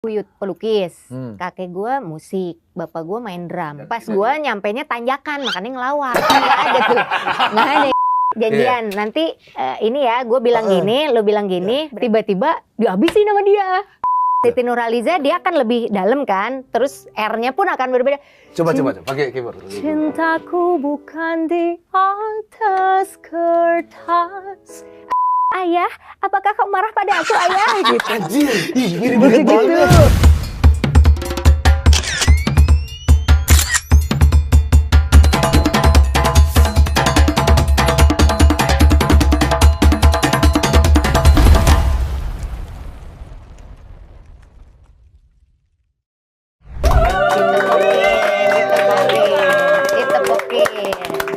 buyut pelukis, kakek gue musik, bapak gue main drum. Pas gue nyampenya tanjakan, makanya ngelawak. Nggak ada tuh, nggak ada. Janjian, nanti ini ya, gue bilang gini, lo bilang gini, tiba-tiba dihabisin sama dia. Siti Nurhaliza dia akan lebih dalam kan, terus R-nya pun akan berbeda. Coba, pakai keyboard. Cintaku bukan di atas kertas. Ayah, apakah kau marah pada aku, ayah? Gitu. Anjir, mirip Gitu. banget.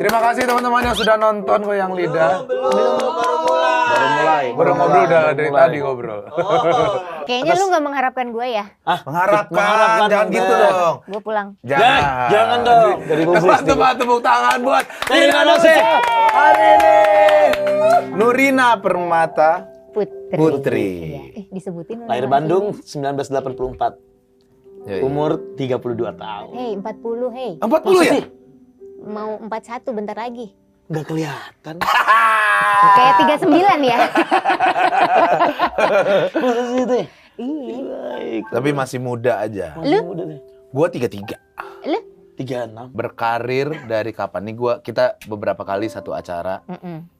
Terima kasih teman-teman yang sudah nonton Goyang Lidah. Baru ngobrol udah dari tadi ngobrol. Kayaknya lu nggak mengharapkan gue ya? Mengharapkan, jangan gitu dong. Gue pulang. Jangan dong. Dari Teman-teman tepuk tangan buat Nurina Nose hari ini. Nurina Permata Putri. Disebutin. Lahir Bandung 1984. Umur 32 tahun. Hei, 40, hei. 40 ya? Mau 41 bentar lagi. Nggak kelihatan. Kayak 39 ya. Masa sih itu ya? Iya. Tapi masih muda aja. Lu? Gua 33. Lu? 36. Berkarir dari kapan nih? Kita beberapa kali satu acara.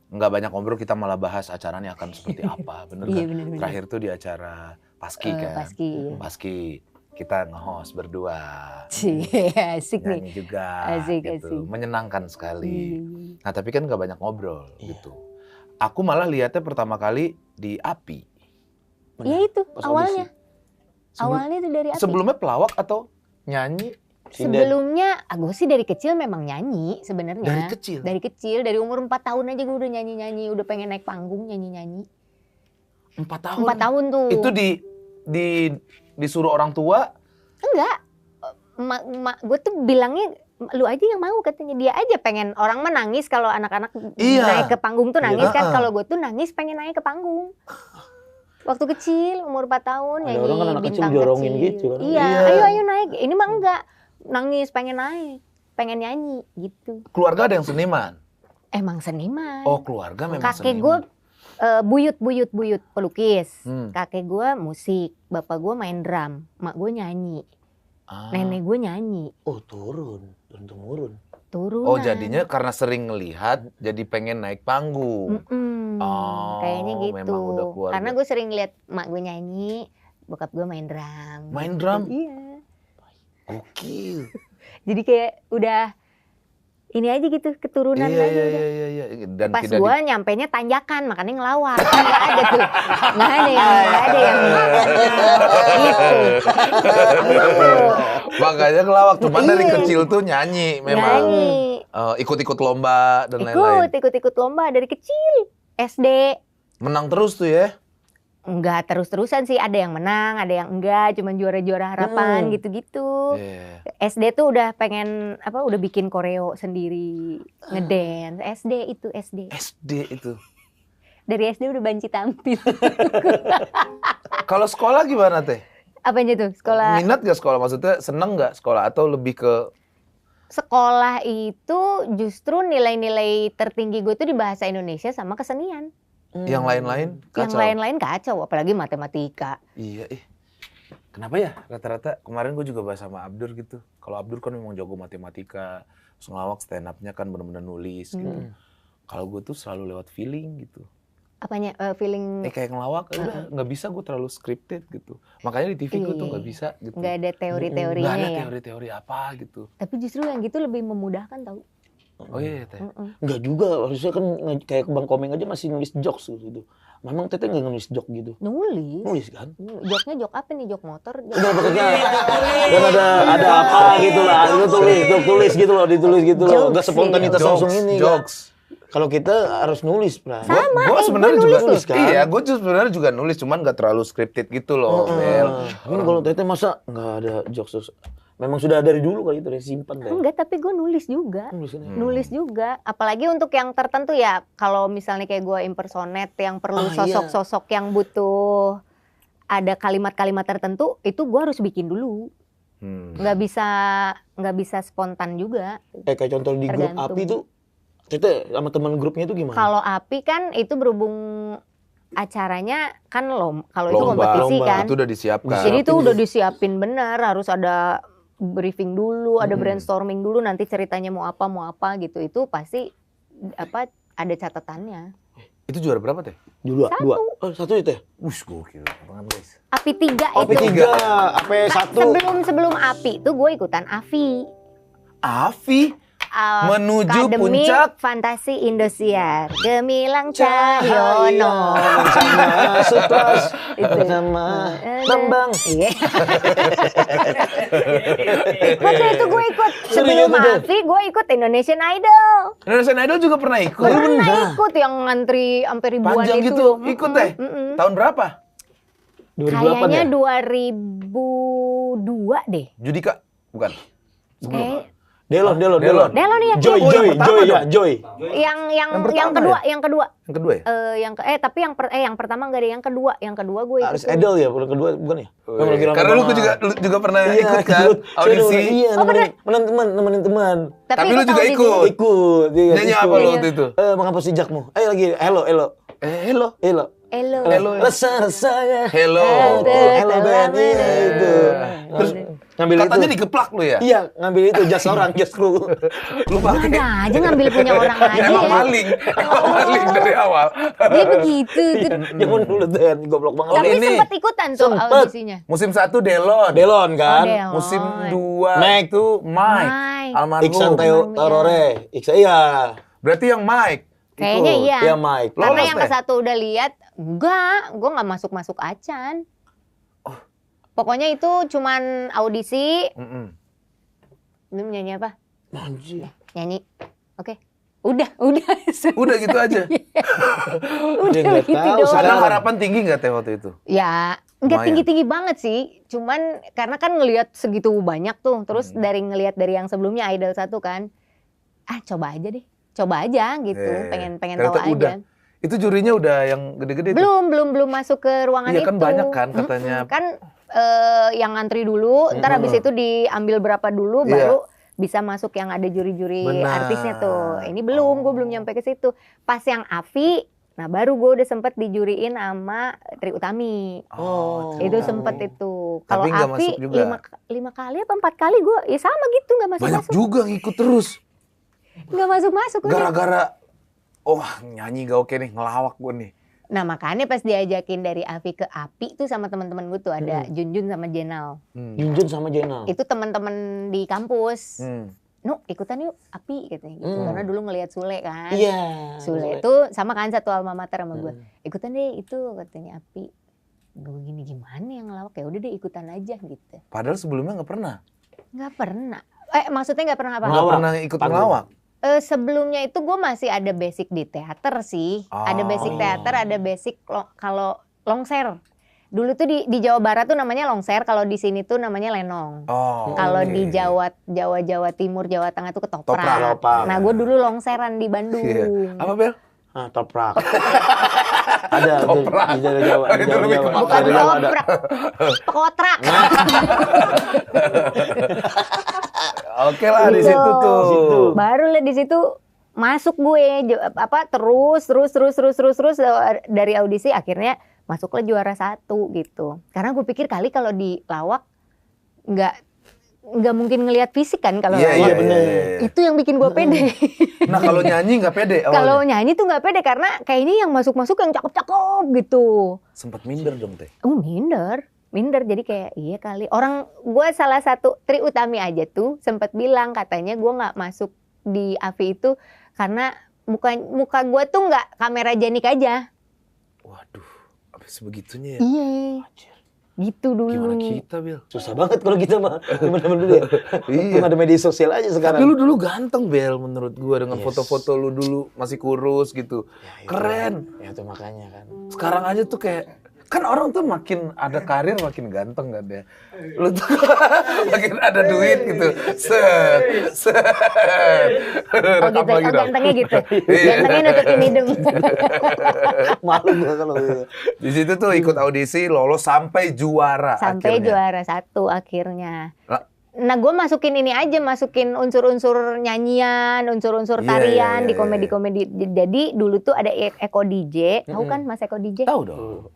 Nggak banyak ngobrol, kita malah bahas acaranya akan seperti apa. Bener Iya, kan? bener. Terakhir tuh di acara Paski kan? Paski. Kita nge-host berdua. Asik nih. Nyanyi juga. Asik. Menyenangkan sekali. Nah tapi kan nggak banyak ngobrol gitu. Aku malah lihatnya pertama kali di API. Iya itu, Pas awalnya. audisi. Awalnya itu dari API. Sebelumnya pelawak atau nyanyi? Sebelumnya, gue sih dari kecil memang nyanyi sebenarnya. Dari kecil? Dari kecil, dari umur 4 tahun aja gue udah nyanyi-nyanyi. Udah pengen naik panggung nyanyi-nyanyi. 4 tahun? 4 tahun tuh. Itu disuruh orang tua? Enggak. Mak gue tuh bilangnya, lu aja yang mau katanya. Dia aja pengen, orang menangis kalau anak-anak naik ke panggung tuh nangis kan. Kalau gue tuh nangis pengen naik ke panggung. Waktu kecil, umur 4 tahun Ada nyanyi orang kan anak kecil bintang jorongin kecil. gitu kan. Iya, ayo naik. Ini mah enggak. Nangis, pengen naik. Pengen nyanyi gitu. Keluarga ada yang seniman? Emang seniman. Oh keluarga memang Kakek seniman. gue buyut pelukis. Hmm. Kakek gue musik, bapak gue main drum, mak gue nyanyi, nenek gue nyanyi. Oh turun-temurun. Turunan. Oh jadinya karena sering ngelihat jadi pengen naik panggung. Oh, kayaknya gitu. memang udah keluarga. Karena gue sering lihat mak gue nyanyi, bokap gue main drum. Main drum? Iya. Gokil. Jadi kayak udah ini aja gitu, keturunan aja. Iya. Dan Pas tidak gue nyampenya tanjakan, makanya ngelawak. Nggak ada tuh. Nggak ada yang gitu. Makanya ngelawak. Cuman dari kecil tuh nyanyi memang. Nyanyi. Ikut-ikut lomba dan lain-lain. Ikut lomba dari kecil. SD. Menang terus tuh ya? Enggak terus-terusan sih, ada yang menang, ada yang enggak, cuman juara-juara harapan gitu-gitu. SD tuh udah pengen udah bikin koreo sendiri, ngedance. SD. SD itu. Dari SD udah banci tampil. Kalau sekolah gimana teh? Apanya tuh? Sekolah. Minat gak sekolah? Maksudnya seneng gak sekolah atau lebih ke? Sekolah itu justru nilai-nilai tertinggi gue tuh di bahasa Indonesia sama kesenian. Yang lain-lain kacau? Yang lain-lain kacau, apalagi matematika. Iya, kenapa ya rata-rata kemarin gue juga bahas sama Abdur gitu. Kalau Abdur kan memang jago matematika, terus ngelawak stand up-nya kan benar-benar nulis gitu. Kalau gue tuh selalu lewat feeling gitu. Apanya? Feeling? Kayak ngelawak, udah nggak bisa gue terlalu scripted gitu. Makanya di TV gue tuh nggak bisa gitu. Nggak ada teori-teorinya ya? Nggak ada ya? teori-teori apa gitu. Tapi justru yang gitu lebih memudahkan tau. Oh iya teh. Enggak juga, harusnya kan kayak Bang Komeng aja masih nulis jokes gitu. Memang Teteh nggak nulis joke gitu? Nulis kan? Joknya jok apa nih? Jok motor? Udah pokoknya kan ada apa gitu lah. Lu tulis gitu loh, ditulis gitu loh. Enggak spontanitas langsung ini. Jokes. Kalau kita harus nulis, Pra. Gue sebenarnya juga nulis kan? Iya, gue sebenarnya juga nulis, cuman nggak terlalu scripted gitu loh. Ini kalau Teteh masa nggak ada jokes? Memang sudah dari dulu kali itu, dari simpan deh. Enggak, tapi gue nulis juga. Nulis juga. Apalagi untuk yang tertentu ya. Kalau misalnya kayak gue impersonate yang perlu sosok-sosok yang butuh ada kalimat-kalimat tertentu itu gue harus bikin dulu. Nggak bisa spontan juga. Kayak contoh di grup Tergantung. Api tuh, Tete sama teman grupnya itu gimana? Kalau Api kan itu berhubung acaranya kan kalau itu Lomba, kompetisi kan. Itu udah disiapkan. Jadi itu udah disiapin bener, harus ada briefing dulu, ada brainstorming dulu, nanti ceritanya mau apa gitu. Itu pasti ada catatannya. Itu juara berapa teh? Dua. Oh, satu itu ya? Wush, gokil banget guys. Api 3 Api itu. 3, Api 1. Sebelum Api itu gue ikutan Avi. Avi menuju Akademi puncak Fantasi Indosiar. Gemilang Cahyono. Sama Supras, Itu. sama Bambang. Iya. Waktu itu gue ikut sebelum Serius itu? Avi, gue ikut Indonesian Idol. Indonesian Idol juga pernah ikut. Pernah ikut yang ngantri sampai ribuan Panjang itu. gitu. Ikut teh. Tahun berapa? 2008 Kayaknya ya? 2002 deh. Judika? Bukan. Delon. Delon ya. Joy. Yang pertama kedua, ya? yang kedua. Yang kedua ya? Tapi yang pertama enggak ada, yang kedua gue ikut. Harus Edel ya, bulan kedua bukan ya? Yang lagi rame Karena lu banget. juga pernah Iya, ikut kan audisi. Iya, nemenin teman. Tapi lu juga audisi. ikut. Ikut. Iya, Nyanyi ikut. apa lu waktu itu? Menghapus jejakmu. Ayo lagi, hello. Elo. Rasa-rasanya. Hello. Hello band, iya itu. Terus Ngambil katanya itu. dikeplak lu ya? Iya, ngambil itu jas orang, jas kru. Lu pakai. Ada aja ngambil punya orang aja. Emang ya. maling. Emang maling dari awal. Dia begitu. Jangan dulu Dan, goblok banget. Tapi ini. sempat ikutan tuh Sempet. audisinya. Musim 1 Delon. Delon kan? Delon. Musim 2 Mike. itu Mike. Mike. Almarhum. Iksan Almarhum, Tarore. Iksan iya. Berarti yang Mike. Kayaknya ikut. iya. Iya Mike. Karena Lolos, yang Teh? ke satu udah lihat, gue nggak masuk acan. Pokoknya itu cuman audisi. Lu nyanyi apa? Anjir. Nyanyi. Oke. Udah. Udah gitu aja. Udah Dia nggak gitu tahu doang. Ada sekarang. harapan tinggi nggak teh waktu itu? Ya, nggak Lumayan. tinggi-tinggi banget sih. Cuman karena kan ngelihat segitu banyak tuh. Terus ngelihat dari yang sebelumnya Idol 1 kan. Coba aja deh. Coba aja gitu. Pengen tahu Ternyata aja. udah. Itu jurinya udah yang gede-gede tuh? Belum masuk ke ruangan Iya itu. kan banyak kan katanya. Kan yang ngantri dulu, ntar habis itu diambil berapa dulu Iya. baru bisa masuk yang ada juri-juri Benar. artisnya tuh. Ini belum, gue belum nyampe ke situ. Pas yang Avi, nah baru gue udah sempet dijuriin sama Tri Utami. Oh. Itu sempet itu. Kalau Tapi nggak Avi masuk juga. 5 kali apa 4 kali gue ya sama gitu nggak Banyak masuk. juga ngikut terus. Nggak masuk. Gara-gara, nyanyi gak oke nih, ngelawak gue nih. Nah makanya pas diajakin dari Avi ke Api tuh sama teman-teman gue tuh ada Junjun sama Jenal. Junjun sama Jenal. Itu teman-teman di kampus. Hmm. Nu ikutan yuk Api katanya gitu. Karena dulu ngelihat Sule kan. Iya. Sule itu sama kan satu alma mater sama gue. Ikutan deh itu katanya Api. Gue gini gimana yang ngelawak, ya udah deh ikutan aja gitu. Padahal sebelumnya nggak pernah. Nggak pernah. Maksudnya nggak pernah apa? Nggak pernah ikut Panggung. ngelawak. Sebelumnya itu gue masih ada basic di teater sih. Ada basic teater, ada basic kalau longser. Dulu tuh di Jawa Barat tuh namanya longser, kalau di sini tuh namanya lenong. Kalau oke. di Jawa Timur, Jawa Tengah tuh ketoprak. Ketoprak. Nah, gue dulu longseran di Bandung. Iya. Apa Bel? Toprak. Ada Toprak. di daerah Jawa. Oh, itu lebih ke Bukan Daerah Jawa ada. ketoprak, pekotrak. Oke lah di Gitu. situ tuh. Situ. Baru lah di situ masuk gue terus dari audisi akhirnya masuklah juara 1 gitu. Karena gue pikir kali kalau di lawak nggak mungkin ngelihat fisik kan kalau Iya, lawak. iya, bener. iya. Itu yang bikin gue pede. Nah kalau nyanyi nggak pede Kalau awalnya? nyanyi tuh nggak pede karena kayaknya yang masuk yang cakep-cakep gitu. Sempet minder dong teh. Minder jadi kayak iya kali. Orang gue salah satu Tri Utami aja tuh sempat bilang katanya gue nggak masuk di AVI itu karena muka gue tuh nggak kamera jenik aja. Waduh, apa sebegitunya ya? Iya. Gitu dulu. Gimana kita Bel? Susah banget kalau kita mah. Gimana dulu ya? Iya. Cuma ada media sosial aja Tapi sekarang. lu dulu ganteng Bel menurut gua dengan Yes. foto-foto lu dulu masih kurus gitu. Ya, itu Keren. kan. Ya itu makanya kan. Sekarang aja tuh kayak Kan orang tuh makin ada karir makin ganteng kan ya. Lu tuh makin ada duit gitu. Set. Oh gitu, Rekam lagi dong. gantengnya gitu. Iya. Gantengnya nutupin hidung. Malu gua kalau gitu. Di situ tuh ikut audisi, lolos sampai juara Sampai akhirnya. juara 1 akhirnya. Lah. Nah, gue masukin ini aja, masukin unsur-unsur nyanyian, unsur-unsur Iya, tarian iya, di iya, komedi-komedi. Jadi dulu tuh ada Eko DJ, tahu kan Mas Eko DJ? Tahu dong.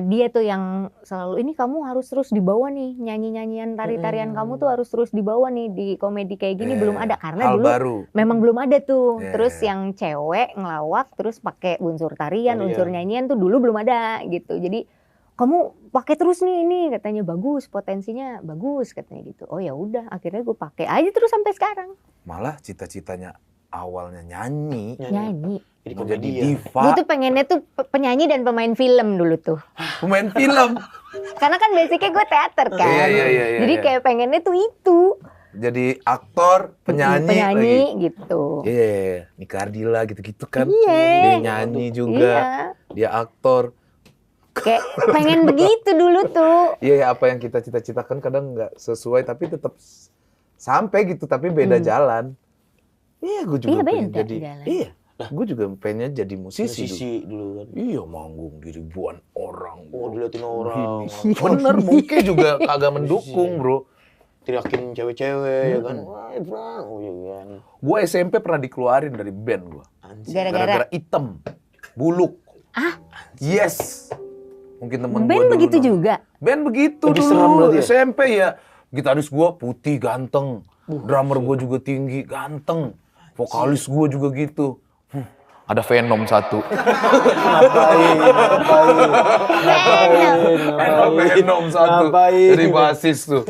Dia tuh yang selalu ini kamu harus terus dibawa nih, nyanyi-nyanyian tari-tarian kamu tuh harus terus dibawa nih di komedi kayak gini. Belum ada karena Hal dulu baru. memang belum ada tuh. Iya. Terus yang cewek ngelawak terus pakai unsur tarian, Tarian. unsur nyanyian tuh dulu belum ada gitu. Jadi kamu pakai terus nih ini, katanya bagus, potensinya bagus katanya gitu. Oh ya udah, akhirnya gue pakai aja terus sampai sekarang. Malah cita-citanya awalnya nyanyi, Nyanyi. Jadi mau jadi komedian. Gue diva, tuh pengennya tuh penyanyi dan pemain film dulu tuh. pemain film. Karena kan basicnya gue teater kan. Iya, Jadi iya. kayak pengennya tuh itu. Jadi aktor, penyanyi lagi. Gitu. Iya, Nika Ardila gitu-gitu kan. Iya. Dia nyanyi juga, Iya. dia aktor. Kayak pengen begitu dulu tuh. Iya, apa yang kita cita-citakan kadang nggak sesuai, tapi tetap sampai gitu, tapi beda jalan. Iya, gue juga Iya, pengen beda jadi. jalan. Iya, gue juga pengen jadi musisi. dulu. Sisi dulu kan. Iya, manggung di ribuan orang. Oh, diliatin orang. Bener, mungkin juga kagak mendukung, bro. Teriakin cewek-cewek ya kan. Wah, Frank. Oh iya kan. Gue SMP pernah dikeluarin dari band gue. Anjir. Gara-gara Hitam, buluk. Ah? Yes. Mungkin temen band gua dulu begitu nonton. juga. Band begitu Lebih serem dulu, berarti ya? SMP ya. Gitaris gue putih, ganteng. Drummer gue juga tinggi, ganteng. Vokalis gue juga gitu. Ada Venom satu. Venom satu. Ngapain? Dari basis tuh.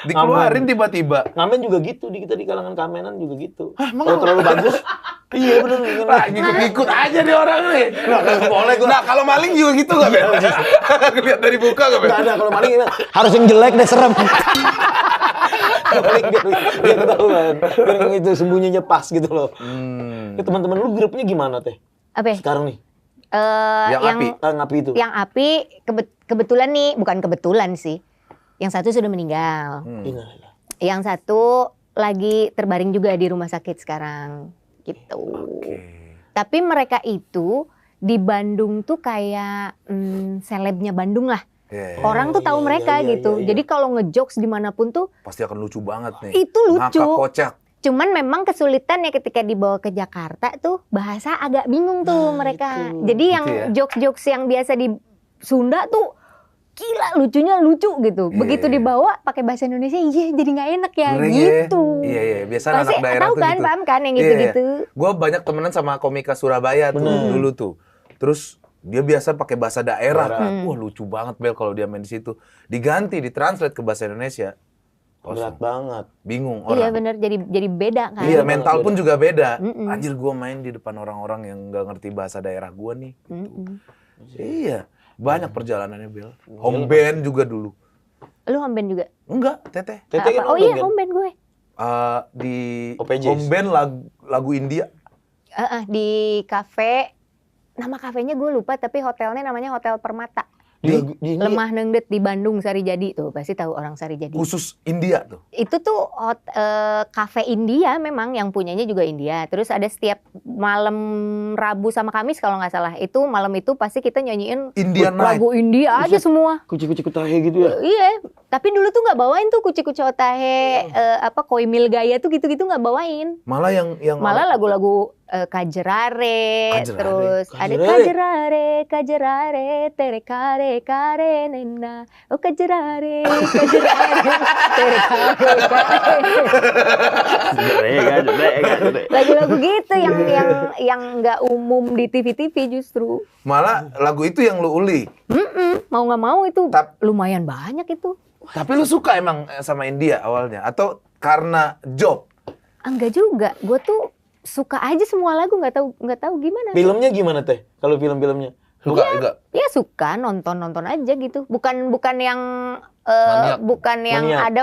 Dikeluarin tiba-tiba. Ngamen juga gitu, di kita di kalangan kamenan juga gitu. emang Kalau terlalu bagus, iya bener. Nah, ngikut-ngikut aja nih orang nih. Boleh gua. Nah, kalau maling juga gitu gak, Ben? Lihat dari buka gak, Ben? Nggak ada, kalau maling harus yang jelek deh, serem. Maling biar ketahuan, biar itu sembunyinya pas gitu loh. Ya, teman-teman lu grupnya gimana teh? Apa? Sekarang nih, Yang api. ngapi itu. Yang api kebetulan nih, bukan kebetulan sih. Yang satu sudah meninggal. Innalillah. Yang satu lagi terbaring juga di rumah sakit sekarang. Gitu. Tapi mereka itu di Bandung tuh kayak selebnya Bandung lah. Iya, Orang tuh tahu iya, mereka iya, gitu. iya. Jadi kalau ngejokes dimanapun tuh Pasti akan lucu banget nih. itu lucu. Ngakak kocak. Cuman memang kesulitannya ketika dibawa ke Jakarta tuh bahasa agak bingung tuh mereka. itu. Jadi yang ya. jokes-jokes yang biasa di Sunda tuh gila lucunya lucu gitu. Begitu Iya. dibawa pakai bahasa Indonesia, iya jadi nggak enak ya Ngeri ya. gitu. Iya, biasa Pasti anak daerah tahu tuh kan, gitu. paham kan yang Iya, gitu-gitu. Gue banyak temenan sama komika Surabaya tuh dulu tuh. Terus dia biasa pakai bahasa daerah. Wah, lucu banget Bel kalau dia main di situ. Diganti, ditranslate ke bahasa Indonesia. Berat banget. Bingung Iya orang. bener, jadi beda kan. Iya, mental pun juga beda. Mm-mm. Anjir, gue main di depan orang-orang yang nggak ngerti bahasa daerah gue nih. Mm-mm. Iya, banyak perjalanannya Bel. Home band juga dulu. Lu home band juga? Enggak, Teteh. Teteh kan Oh home iya band kan? home band gue. Di OPJs. home band lagu India. Di kafe, nama kafenya gue lupa tapi hotelnya namanya Hotel Permata. Di India. Lemah Nengdet di Bandung Sarijadi tuh, pasti tahu orang Sarijadi. Khusus India tuh. Itu tuh kafe India memang yang punyanya juga India. Terus ada setiap malam Rabu sama Kamis kalau nggak salah. Itu malam itu pasti kita nyanyiin Indian night. lagu India aja semua. Kuci-kuci kutahe gitu ya. Iya, tapi dulu tuh nggak bawain tuh kuci-kuci otahe, koi mil gaya tuh gitu-gitu nggak bawain. Malah yang Malah lagu-lagu Kajerare, Kajerare. terus ada Kajerare, tere kare kare nena, oh Kajerare, tere kare kare. Lagu-lagu gitu yang nggak umum di TV-TV justru. malah lagu itu yang lu uli. Mau nggak mau itu Tap- lumayan banyak itu. Tapi lu suka emang sama India awalnya atau karena job? Enggak juga, gue tuh suka aja semua lagu, nggak tahu gimana. Filmnya gimana teh? Kalau film-filmnya? Enggak. Ya suka nonton aja gitu. Bukan yang Maniak. bukan yang Maniak. ada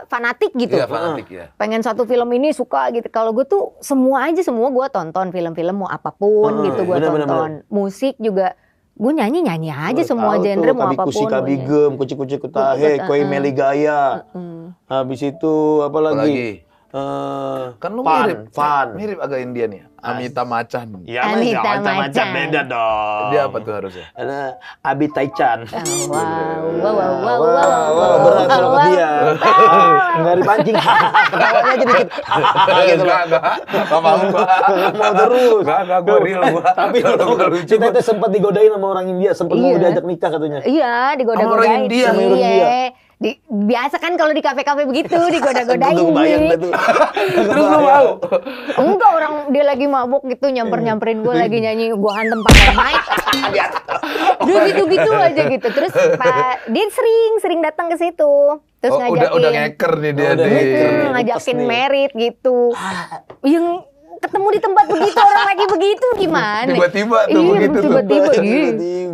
fanatik gitu. Iya, fanatik ya. Pengen satu film ini suka gitu. Kalau gue tuh semua gue tonton film-film mau apapun gitu gue bener, tonton. bener. Musik juga Gue nyanyi aja semua genre mau apapun. Kusi kabigem, kuci-kuci kutahe, koi meli gaya. Habis itu apa lagi? Kan lu Fan. mirip agak Indian ya. Amita Macan. Ya, Amita macam Macan. beda dong. Dia apa tuh harusnya? Ada Abi Taichan. Wow. Berat kalau sama dia. Nggak dipancing. Ketawanya aja dikit. Gitu loh. Enggak mau gua. Mau terus. Enggak gua real gua. Tapi kita itu sempat digodain sama orang India, sempat mau diajak nikah katanya. Iya, digoda-godain. Sama orang India. Sama orang India. Biasa kan kalau di kafe-kafe begitu digoda-godain. Gue bayang deh tuh. Terus lu mau? Enggak, orang dia lagi mabuk gitu nyamperin gue lagi nyanyi, gue hantem pakai mic. Dia gitu-gitu aja gitu. Terus dia sering datang ke situ. Terus ngajakin. Udah ngeker nih dia Udah nih. ngeker. Ngajakin merit gitu. Yang ketemu di tempat begitu orang lagi begitu gimana? Tiba-tiba tuh Iya, begitu tuh. tiba-tiba.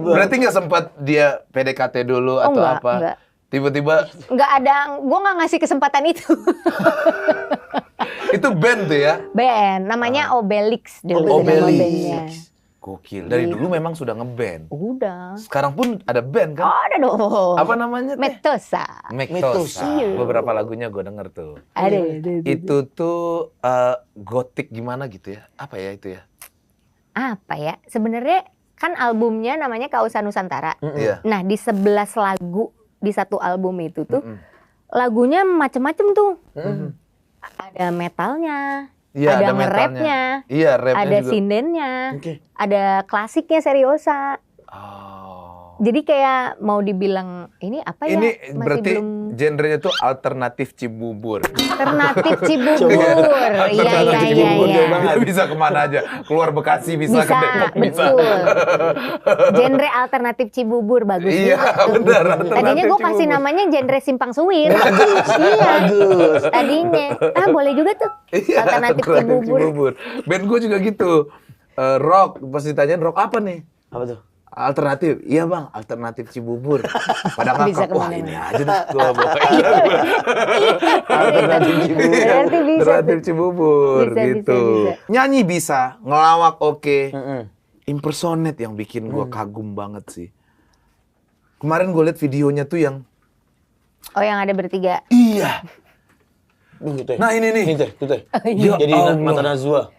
Berarti nggak sempat dia PDKT dulu atau enggak, apa? enggak. Tiba-tiba Nggak ada, gue nggak ngasih kesempatan itu. itu band tuh ya? Band, namanya Obelix dulu. nama bandnya. Obelix. Gokil. Dari dulu memang sudah ngeband. Udah. Sekarang pun ada band kan? Ada dong. Apa namanya teh? Metosa. Mektosa. Iya. Beberapa lagunya gue denger tuh. Ada. Itu tuh gotik gimana gitu ya? Apa ya itu ya? Apa ya? Sebenarnya kan albumnya namanya Kausan Nusantara. Iya. Nah, di 11 lagu di satu album itu tuh lagunya macem-macem tuh. Ada metalnya, Iya, ada metalnya. nge-rapnya, Iya, rapnya ada juga. sindennya, Oke. ada klasiknya Seriosa. Oh. Jadi kayak mau dibilang ini apa ya? Ini Masih berarti belum genrenya tuh alternatif Cibubur. alternatif Cibubur. Iya. Dia bisa kemana aja. Keluar Bekasi bisa, ke Depok bisa. Betul. Genre alternatif Cibubur bagus Iya, juga tuh. benar. Tadinya gue kasih namanya genre Simpang Suwir. Iya. Bagus. Tadinya. Boleh juga tuh. Iya, Alternatif Cibubur. Band gue juga gitu. Rock, pas ditanyain rock apa nih? Apa tuh? Alternatif, iya bang, alternatif Cibubur. Pada Bisa ngakak, wah kemana-mana. ini aja dah gue bawa. Alternatif Cibubur. Berarti bisa Alternatif tuh. Cibubur Bisa, gitu. bisa. Nyanyi bisa, ngelawak oke. Mm-mm. Impersonate yang bikin gue kagum banget sih. Kemarin gue liat videonya tuh yang, Oh, yang ada bertiga. iya. Teh. Nah ini nih. Ini teh, itu teh. Ya Jadi Allah. Mata Najwa.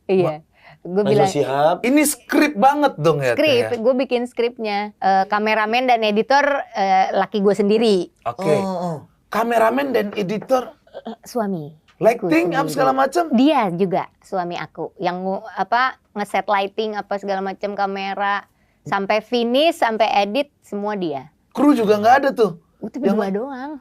Iya. Gue Najwa bilang Shihab. Ini skrip banget dong ya. Teh, skrip, ya? gue bikin skripnya. Kameramen dan editor laki gue sendiri. Oke. Kameramen dan editor, Suami. lighting Aku apa segala macam. Dia juga suami aku yang ngeset lighting apa segala macam, kamera sampai finish sampai edit semua dia. Kru juga nggak ada tuh. Itu Yang berdua doang.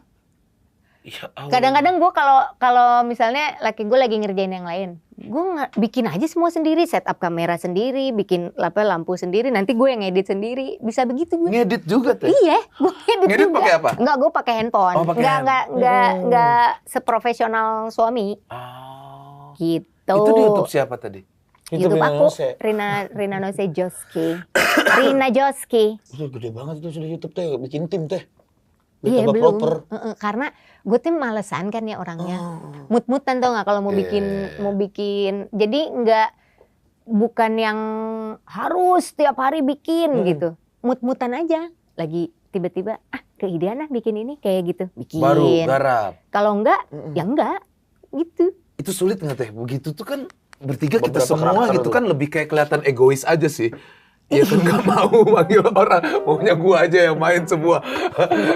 Ya Allah. Kadang-kadang gue kalau misalnya laki gue lagi ngerjain yang lain, gue bikin aja semua sendiri, setup kamera sendiri, bikin lampu sendiri, nanti gue yang edit sendiri, bisa begitu gue. Ngedit juga teh. Iya, gue edit Ngedit juga. pakai apa? Enggak, gue pakai handphone. Oh, pakai Enggak seprofesional suami Oh. gitu. Itu di YouTube siapa tadi? YouTube Rina aku, Nose. Rina Nose Joski. Rina Joski. Itu gede banget itu sudah YouTube teh, bikin tim teh. Iya, Tambah belum. proper. Karena gue tuh malesan kan ya orangnya. Mut-mutan tau nggak kalau mau bikin. Jadi bukan yang harus tiap hari bikin gitu. Mut-mutan aja. Lagi tiba-tiba keidean bikin ini kayak gitu. Bikin. Baru garap. Kalau enggak, ya enggak. Gitu. Itu sulit nggak teh? Begitu tuh kan bertiga kita Beberapa semua karakter gitu tuh. kan lebih kayak kelihatan egois aja sih. Ya kan nggak mau manggil orang, maunya gua aja yang main semua.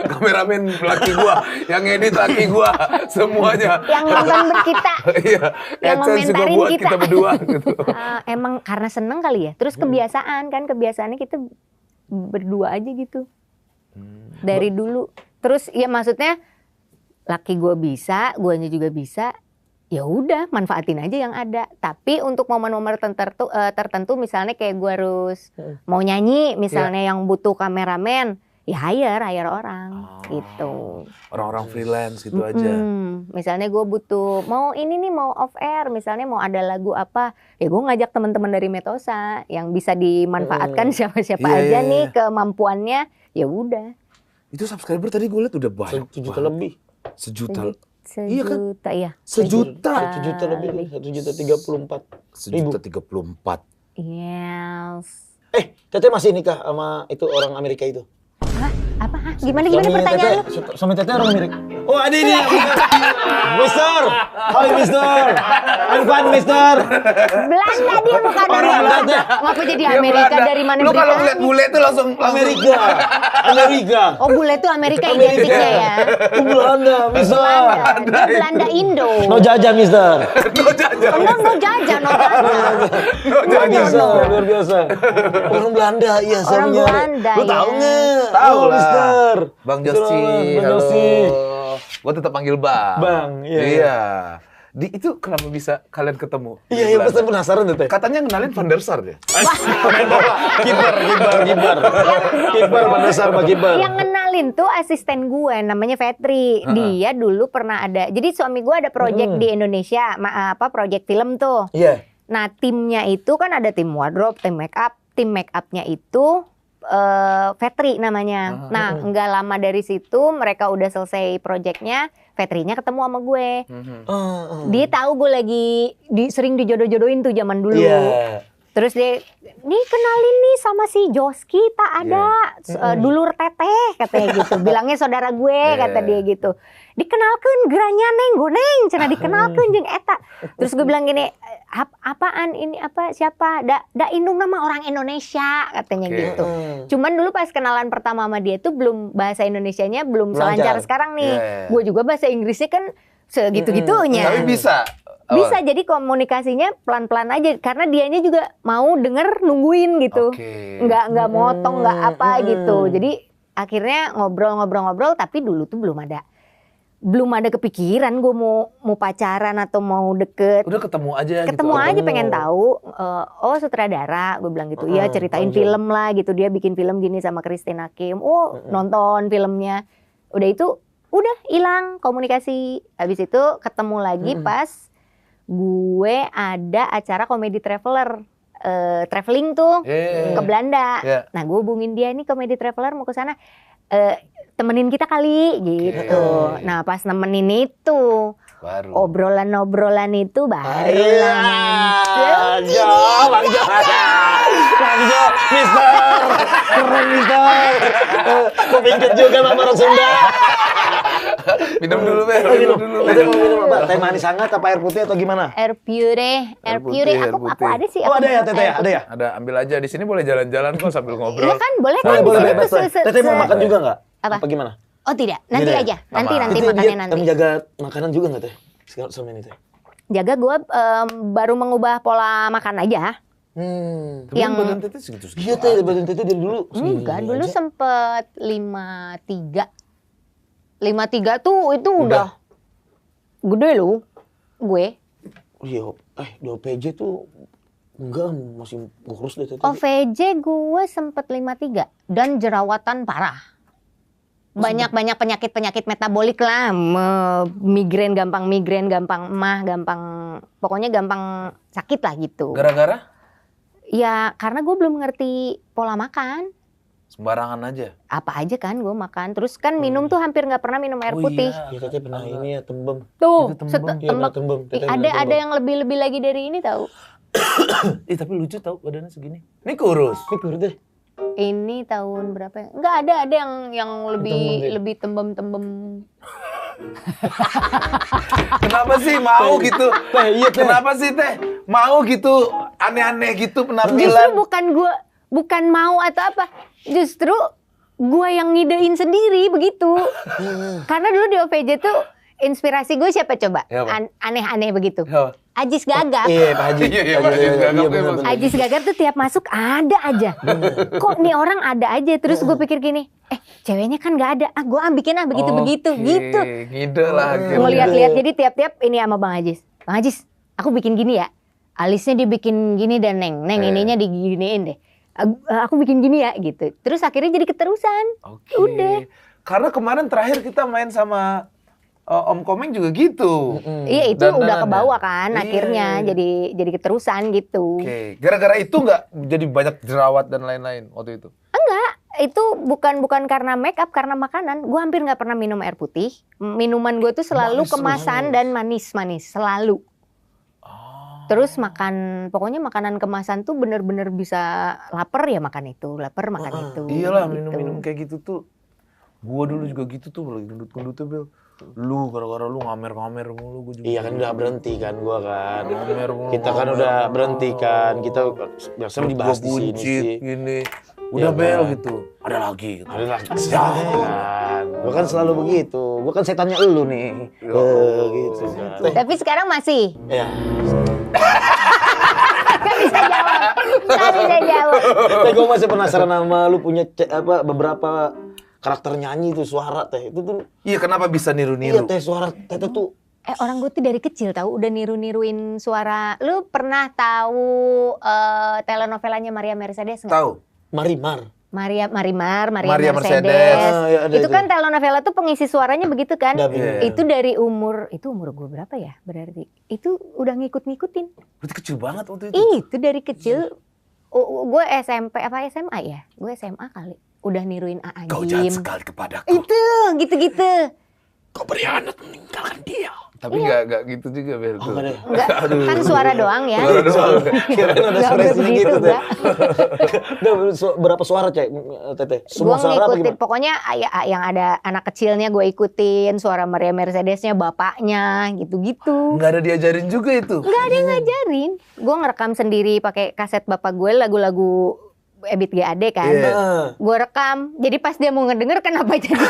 Kameramen laki gua, yang edit laki gua, semuanya. Yang nonton kita. Iya, Yang AdSense juga ngomentarin buat kita. kita berdua gitu. Emang karena seneng kali ya. Terus kebiasaannya kita berdua aja gitu. Dari dulu. Terus ya maksudnya laki gue bisa, guanya juga bisa. Ya udah, manfaatin aja yang ada. Tapi untuk momen-momen tertentu misalnya kayak gue harus mau nyanyi, misalnya yang butuh kameramen, ya hire orang gitu. Orang-orang freelance gitu aja. Misalnya gue butuh mau ini nih mau off air, misalnya mau ada lagu apa, ya gue ngajak teman-teman dari Metosa yang bisa dimanfaatkan siapa-siapa Iya, aja iya, nih iya. kemampuannya, ya udah. Itu subscriber tadi gue liat udah banyak. 1 juta lebih. Sejuta. Sejuta, Iya kan? ya. Sejuta. 1 juta lebih. 1 juta 34. 1.034.000. Yes. Teteh masih nikah sama itu orang Amerika itu? Hah? Apa? Hah? Gimana pertanyaan lu? Suami teteh orang Amerika. Oh, ada ini. Mister. Hai Mister. I'm fine Mister. Belanda dia bukan Orang Belanda. Ngapa jadi Dia Amerika Belanda. dari mana Lu kalau berita? ngeliat bule tuh langsung Amerika. Amerika. Oh, bule itu Amerika identiknya ya. Belanda, Mister. Dia Belanda Indo. No jajan Mister. No jajan. Luar biasa, luar biasa. Orang Belanda, iya Orang suaminya. Belanda, Lu tahu ya. nggak? Tahu Oh, lah. Mister. Bang Gitu Josi, lah, Bang halo. Josi. Gue tetap panggil Bang. Bang, iya. Iya. Itu kenapa bisa kalian ketemu? di Iya, Belanda? pasti penasaran tuh, Teh. Katanya kenalin Van der Sar deh. Kiper. Kiper pada dasar Pak Kiper. Yang ngenalin tuh asisten gue namanya Fetri. Dia dulu pernah ada. Jadi suami gue ada project di Indonesia, project film tuh. Iya. Nah, timnya itu kan ada tim wardrobe, tim make up. Tim make upnya itu Fetri namanya. Nah, nggak lama dari situ mereka udah selesai projectnya, Fetrinya ketemu sama gue. Dia tahu gue lagi sering dijodoh-jodohin tuh zaman dulu. Iya. Terus dia, nih kenalin nih sama si Joski, tak ada dulur teteh katanya gitu. Bilangnya saudara gue kata dia gitu. Dikenalkan geranya neng, gue neng, cenah dikenalkan jeung eta. Terus gue bilang gini, apaan ini apa siapa? Da indung nama orang Indonesia katanya gitu. Cuman dulu pas kenalan pertama sama dia tuh belum bahasa Indonesianya belum selancar sekarang nih. Gue juga bahasa Inggrisnya kan segitu-gitunya. Tapi bisa. Bisa, jadi komunikasinya pelan-pelan aja karena dianya juga mau denger nungguin gitu. Nggak motong, nggak apa gitu. Jadi akhirnya ngobrol tapi dulu tuh belum ada kepikiran gue mau pacaran atau mau deket. Udah ketemu aja Ketemu gitu. aja pengen tahu. Oh, sutradara, gue bilang gitu. Iya, ceritain film lah gitu. Dia bikin film gini sama Christine Hakim. Oh, nonton filmnya. Udah hilang komunikasi. Habis itu ketemu lagi pas gue ada acara Comedy Traveler, traveling tuh ke Belanda. Nah, gue hubungin dia nih Comedy Traveler mau ke sana, temenin kita kali gitu. Nah, pas nemenin itu, obrolan itu baru Bang Jo, Mister. Keren Mister. Kupingket juga sama orang Sunda. Minum dulu, Ber. Minum apa? Teh manis hangat apa air putih atau gimana? Air pure. Aku ada sih. Oh, ada ya, Teteh ya? Ada ya? Ada, ambil aja. Di sini boleh jalan-jalan kok sambil ngobrol. Iya kan, boleh kan? Boleh, Di bebas. situ Teteh mau makan juga nggak? Apa gimana? Oh tidak, nanti Tidak ya? aja. Nanti Itu makannya dia nanti. menjaga makanan juga nggak Teh? Selama ini Teh? Jaga gue baru mengubah pola makan aja. Yang badan Teteh segitu-segitu. Iya Teh, badan Teteh dari dulu. Enggak, dulu sempet 53. 53 tuh itu udah gede loh gue. Iya, di OPJ tuh enggak, masih kurus deh Teteh. OVJ gue sempet 53 dan jerawatan parah. Banyak penyakit metabolik lah, migrain, gampang emah, pokoknya gampang sakit lah gitu. Gara-gara? Ya karena gue belum ngerti pola makan. Sembarangan aja. Apa aja kan gue makan. Terus kan minum tuh hampir nggak pernah minum air putih. Iya, Teteh pernah ini ya, tembem. Tuh, Tembem. Ada yang lebih lagi dari ini tahu. Tapi lucu tau badannya segini. Ini kurus. Ini kurus deh. Ini tahun berapa ya? Enggak ada yang lebih tembem. Kenapa sih mau gitu? Teh, iya Teh. Kenapa sih Teh? Mau gitu aneh-aneh gitu Justru penampilan. bukan mau atau apa. Justru gue yang ngidein sendiri begitu. Karena dulu di OVJ tuh inspirasi gue siapa coba? Aneh-aneh begitu. Ajis Gagap. Iya, Pak Haji. Iya, Pak Ajis Gagap. Ajis Gagap tuh tiap masuk ada aja. Kok nih orang ada aja. Terus gue pikir gini, ceweknya kan gak ada. Gue bikin begitu-begitu. Gitu. Ngide lah. Ngeliat-liat jadi tiap-tiap ini sama Bang Ajis. Bang Ajis, aku bikin gini ya. Alisnya dibikin gini dan Neng ininya diginiin deh. Aku bikin gini ya gitu. Terus akhirnya jadi keterusan. Udah. Karena kemarin terakhir kita main sama Om Komeng juga gitu. Iya, itu udah kebawa kan akhirnya jadi keterusan gitu. Gara-gara itu nggak jadi banyak jerawat dan lain-lain waktu itu? Enggak, itu bukan karena make up, karena makanan. Gue hampir nggak pernah minum air putih. Minuman gue tuh selalu kemasan dan manis-manis, selalu. Terus makan, pokoknya makanan kemasan tuh bener-bener bisa lapar ya makan itu, lapar makan itu. Iyalah gitu. minum-minum kayak gitu tuh. Gua dulu juga gitu tuh, lagi gendut-gendutnya Bel. Lu gara-gara lu ngamer-ngamer mulu, gua juga. Iya kan udah berhenti kan gua kan. Ngamer mulu, Kita kan ngamer udah mulu. berhenti kan. Kita biasanya Gua dibahas di sini buncit sih. gini. Udah Iya Bel kan? gitu. Ada lagi gitu. Ada lagi kan. Gua kan selalu begitu. Gua kan setannya elu nih. Gitu kan. Tapi sekarang masih. Ya. Gak bisa jawab. Gak bisa jawab. Teh gua masih penasaran sama lu punya beberapa karakter nyanyi tuh suara teh. Itu tuh Iya, kenapa bisa iya niru-niru? teh suara teh tuh Orang gue tuh dari kecil tahu udah niru-niruin suara. Lu pernah tahu telenovelanya Maria Mercedes nggak? Tahu? Marimar. Maria Maria Maria Mercedes. Mercedes. Ah, ya ada itu itu. kan telenovela tuh pengisi suaranya begitu kan? Udah bingung. Itu dari umur gue berapa ya? Berarti itu udah ngikut-ngikutin. Berarti kecil banget waktu itu. Itu dari kecil. Gue SMP apa SMA ya? Gue SMA kali. Udah niruin A.A. Kau Jim. jahat sekali kepadaku. Itu gitu-gitu. Kau berkhianat meninggalkan dia. Tapi nggak gitu juga Bel. Oh, nggak deh. Enggak, kan suara doang ya. Suara doang. Kirain ada Nggak ekspresinya begitu, gitu teh. enggak. Udah berapa suara Cek Teteh? Gue Semua suara apa ngikutin, gimana? pokoknya yang ada anak kecilnya gue ikutin, suara Maria Mercedesnya bapaknya, gitu-gitu. Nggak ada diajarin juga itu. Gak ada yang ngajarin. Gue ngerekam sendiri pakai kaset bapak gue lagu-lagu Ebit GAD kan. Iya. Heeh. Gue rekam. Jadi pas dia mau ngedenger kenapa jadi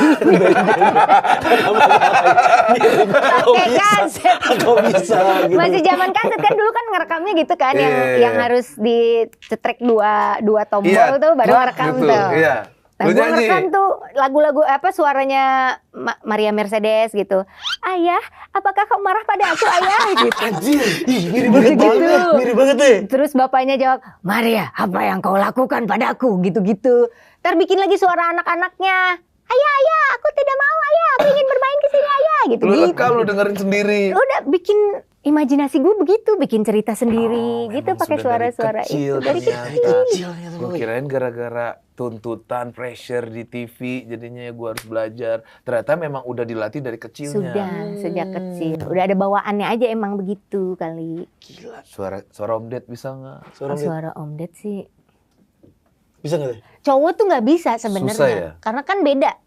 Kok pakai bisa? kaset. Kok bisa gitu? Masih zaman kaset kan dulu kan ngerekamnya gitu kan Iya. yang harus dicetrek dua tombol Iya, tuh baru klak ngerekam gitu. tuh. Iya. Nah, Lu gue nyanyi. ngerekam tuh lagu-lagu apa suaranya Maria Mercedes gitu. Ayah, apakah kau marah pada aku ayah? Gitu. Anjir, ih mirip banget Gitu. banget, mirip banget deh. Terus bapaknya jawab, Maria, apa yang kau lakukan padaku? Gitu-gitu. Ntar bikin lagi suara anak-anaknya. Ayah, aku tidak mau ayah, aku ingin bermain ke sini ayah. Lu Gitu-gitu. rekam, lu dengerin sendiri. Udah bikin imajinasi gue begitu, bikin cerita sendiri gitu Memang pakai sudah suara-suara dari kecil itu. Dari ternyata. kecil. Kecilnya tuh. Gue kirain gara-gara tuntutan, pressure di TV, jadinya ya gue harus belajar. Ternyata memang udah dilatih dari kecilnya. Sudah, sejak kecil. Udah ada bawaannya aja emang begitu kali. Gila. Suara Om Ded bisa nggak? Suara Dit. Suara Om Ded sih. Bisa nggak deh? Cowok tuh nggak bisa sebenarnya. Susah ya? Karena kan beda.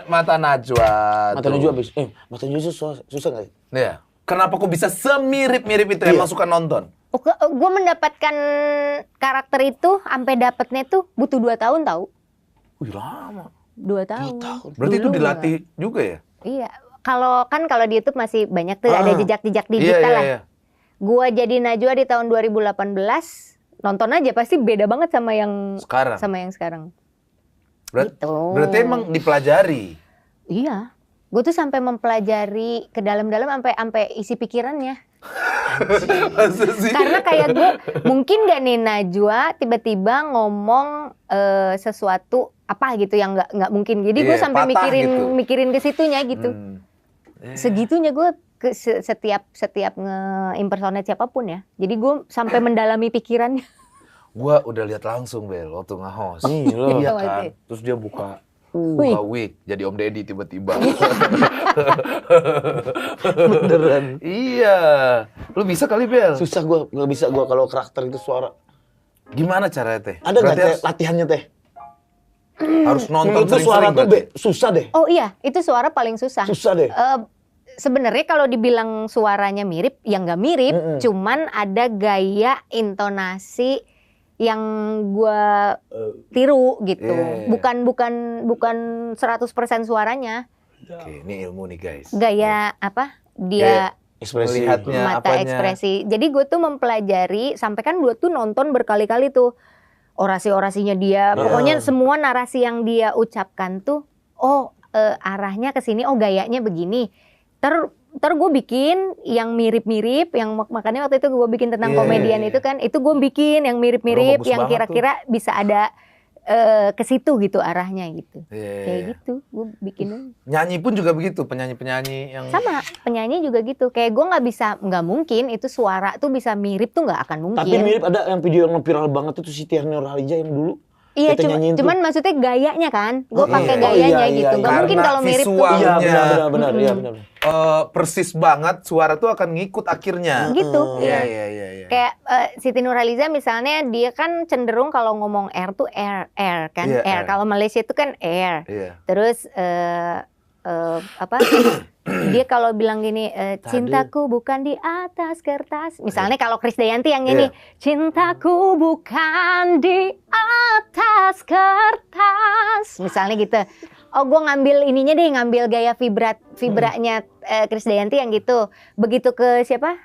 Mata Najwa. Mata tuh. Najwa habis. Mata Najwa susah nggak? Iya. Kenapa kok bisa semirip-mirip itu? Iya. Emang suka nonton? Gue mendapatkan karakter itu sampai dapetnya tuh butuh 2 tahun tahu. Wih lama. 2 tahun. tahun. Berarti itu Dulu dilatih juga ya? Iya. Kalau di YouTube masih banyak tuh ada jejak-jejak digital lah. Iya. Gua jadi Najwa di tahun 2018. Nonton aja pasti beda banget sama yang Sekarang. Gitu. Berarti emang dipelajari. Iya. Gue tuh sampai mempelajari ke dalam-dalam sampai isi pikirannya. Masa sih? Karena kayak gue mungkin gak nih Najwa tiba-tiba ngomong sesuatu apa gitu yang nggak mungkin. Jadi gue Iya, sampai patah gitu. mikirin ke situnya gitu. Segitunya gue setiap nge-impersonate siapapun ya. Jadi gue sampai mendalami pikirannya. Gua udah lihat langsung Bel waktu nge-host. Loh. Iya Oh, kan. itu. Terus dia buka Wih. wig jadi Om Deddy tiba-tiba. Beneran. Iya. Lu bisa kali Bel? Susah gua, nggak bisa gua kalau karakter itu suara. Gimana caranya Teh? Ada nggak Berarti teh latihannya teh? harus nonton Itu suara sering-sering tuh berarti? susah deh. Oh iya, itu suara paling susah. Susah deh. Sebenarnya kalau dibilang suaranya mirip, ya nggak mirip. Cuman ada gaya intonasi yang gua tiru gitu. Iya. Bukan 100% suaranya. Oke, ini ilmu nih guys. Gaya apa? Dia Ekspresi. Melihatnya mata apanya. ekspresi. Jadi gue tuh mempelajari sampai kan gue tuh nonton berkali-kali tuh orasi-orasinya dia. Pokoknya semua narasi yang dia ucapkan tuh arahnya ke sini, gayanya begini. Ntar gue bikin yang mirip-mirip, yang makanya waktu itu gue bikin tentang Iya, komedian iya. itu kan, itu gue bikin yang mirip-mirip, Bagus yang banget kira-kira bisa ada ke situ gitu arahnya gitu. Iya. Kayak gitu, gue bikin. Nyanyi pun juga begitu, penyanyi-penyanyi yang Sama penyanyi juga gitu. Kayak gue nggak mungkin itu suara tuh bisa mirip tuh nggak akan mungkin. Tapi mirip ada yang video yang viral banget itu si Tiar Nurhaliza yang dulu. Iya, kita nyanyiin tuh. cuman maksudnya gayanya kan. Gue pakai iya. gayanya Oh, iya, gitu. iya, Gak iya. mungkin Karena kalau mirip tuh. visualnya. Iya benar. Iya benar. Persis banget suara tuh akan ngikut akhirnya. Gitu. Iya. Kayak Siti Nurhaliza misalnya dia kan cenderung kalau ngomong air tuh air kan. Iya, air. air. Kalau Malaysia itu kan air. Iya. Terus apa? Dia kalau bilang gini, cintaku bukan di atas kertas. Misalnya kalau Krisdayanti yang nyanyi, cintaku bukan di atas kertas. Misalnya gitu. Oh, gue ngambil ininya deh, ngambil gaya vibranya Krisdayanti yang gitu. Begitu ke siapa?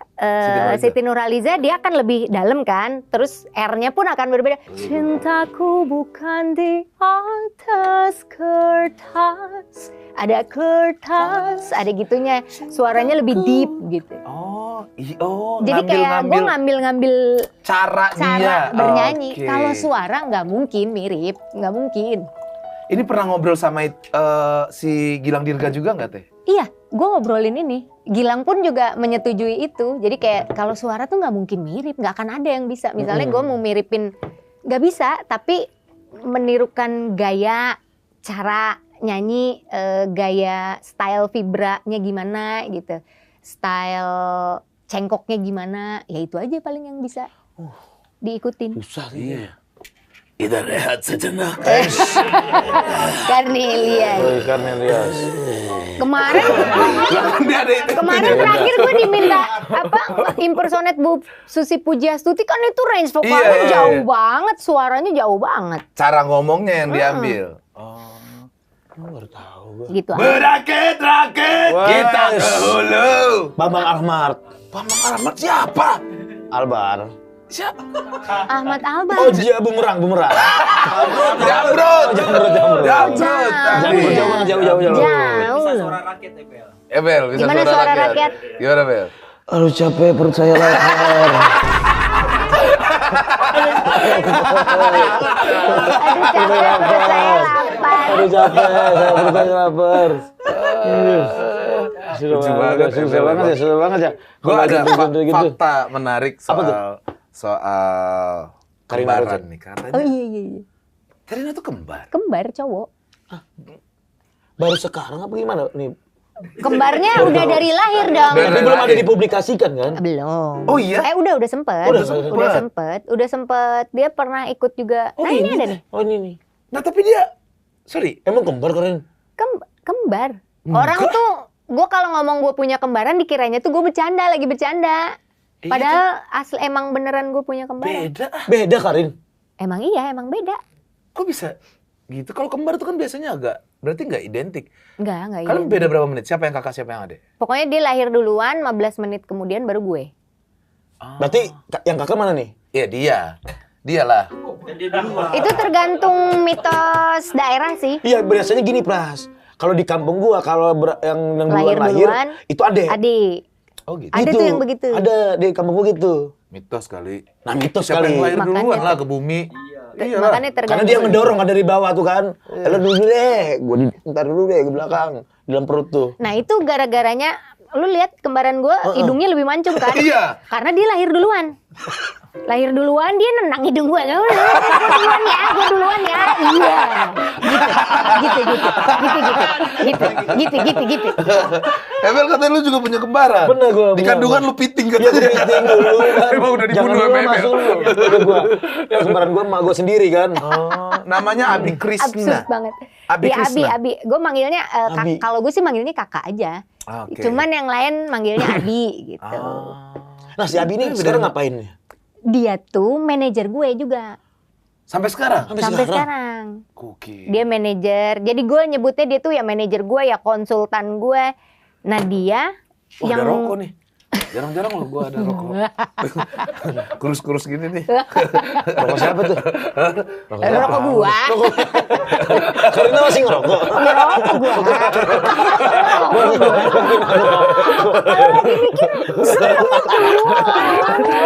Siti Nurhaliza, dia akan lebih dalam kan. Terus R-nya pun akan berbeda. Cintaku bukan di atas kertas. Ada kertas, ada gitunya. Suaranya lebih deep gitu. Jadi kayak gue ngambil cara dia bernyanyi. Oke. Kalau suara nggak mungkin mirip, nggak mungkin. Ini pernah ngobrol sama si Gilang Dirga juga nggak Teh? Iya, gue ngobrolin ini. Gilang pun juga menyetujui itu. Jadi kayak kalau suara tuh nggak mungkin mirip, nggak akan ada yang bisa. Misalnya gue mau miripin, nggak bisa. Tapi menirukan gaya, cara nyanyi, gaya style vibranya gimana gitu, style cengkoknya gimana, ya itu aja paling yang bisa diikutin. Susah sih. Iya. Kita rehat sejenak. Cornelia. Cornelius. Kemarin Dia ada itu. terakhir gue diminta impersonate Bu Susi Pujiastuti, kan itu range vokalnya Iya. jauh banget, suaranya jauh banget. Cara ngomongnya yang diambil. Baru tahu gue. Gitu aja. Berakit-rakit Wes. kita ke hulu. Bambang Ahmad. Bambang Ahmad siapa? Albar. Siapa? Ahmad Albar. Oh dia bumerang. Jamrut. Jauh. Jauh. Bel, bisa Gimana suara rakyat? Gimana, Bel? Aduh capek perut saya lapar. Aduh capek, saya perut saya lapar. Susah banget ya. Gue ada gitu. fakta menarik Apa tuh? soal Karina kembaran Rosen. nih. Katanya Oh iya. Karina tuh kembar. Kembar cowok. Baru sekarang apa gimana nih? Kembarnya udah dari lahir dong. Dari Tapi belum ada lahir. dipublikasikan kan? Belum. Oh iya? Udah sempet. Udah sempet. Udah sempet. Dia pernah ikut juga. Oh, Nah ini ini ada teh. nih. Oh ini nih. Nah tapi dia, sorry. Emang kembar keren? Kembar. Orang tuh, gue kalau ngomong gue punya kembaran dikiranya tuh gue lagi bercanda. Iya, Padahal asli emang beneran gue punya kembaran. Beda ah. Beda Karin. Emang iya, emang beda. Kok bisa gitu? Kalau kembar tuh kan biasanya berarti nggak identik. Enggak Kalian iya. beda berapa menit? Siapa yang kakak, siapa yang adik? Pokoknya dia lahir duluan, 15 menit kemudian baru gue. Berarti yang kakak mana nih? Iya dialah. Itu tergantung mitos daerah sih. Iya biasanya gini Pras. Kalau di kampung gua yang Lahir duluan, itu adek. Adik. Oh gitu. Ada tuh yang begitu. Ada di kampung gua gitu. Mitos kali. Nah mitos Siapa kali. yang lahir Makanya duluan tuh. lah ke bumi? Iya lah. Makanya tergantung. Karena dia ngedorong kan dari bawah tuh kan. Lo dulu deh, ntar dulu deh ke belakang di dalam perut tuh. Nah itu gara-garanya, lu lihat kembaran gue hidungnya lebih mancung kan? Iya. Karena dia lahir duluan. Lahir duluan dia nendang hidung gue. Gue duluan ya. Iya. Gitu. Emel katanya lu juga punya kembaran. Bener gua. Di kandungan lu piting Iya katanya. gua piting dulu kan. Emang udah Jangan dibunuh dulu sama masuk Emel. dulu. Kata gua. Ya kembaran gua emak gua sendiri kan. Oh, namanya Abi Krisna. Absurd banget. Abi Ya, Krisna. Abi. Gue manggilnya, Abi. kalau gue sih manggilnya kakak aja. Oke. Cuman yang lain manggilnya Abi gitu. Nah si Abi ini sekarang ngapain nih? Dia tuh manajer gue juga. Sampai sekarang? Sampai sekarang. Oke. Dia manajer. Jadi gue nyebutnya dia tuh ya manajer gue, ya konsultan gue. Nah dia Wah, yang ada rokok nih. Jarang-jarang loh gue ada rokok. Kurus-kurus gini nih. Rokok siapa tuh? rokok gua. Karina masih ngerokok. Rokok gua.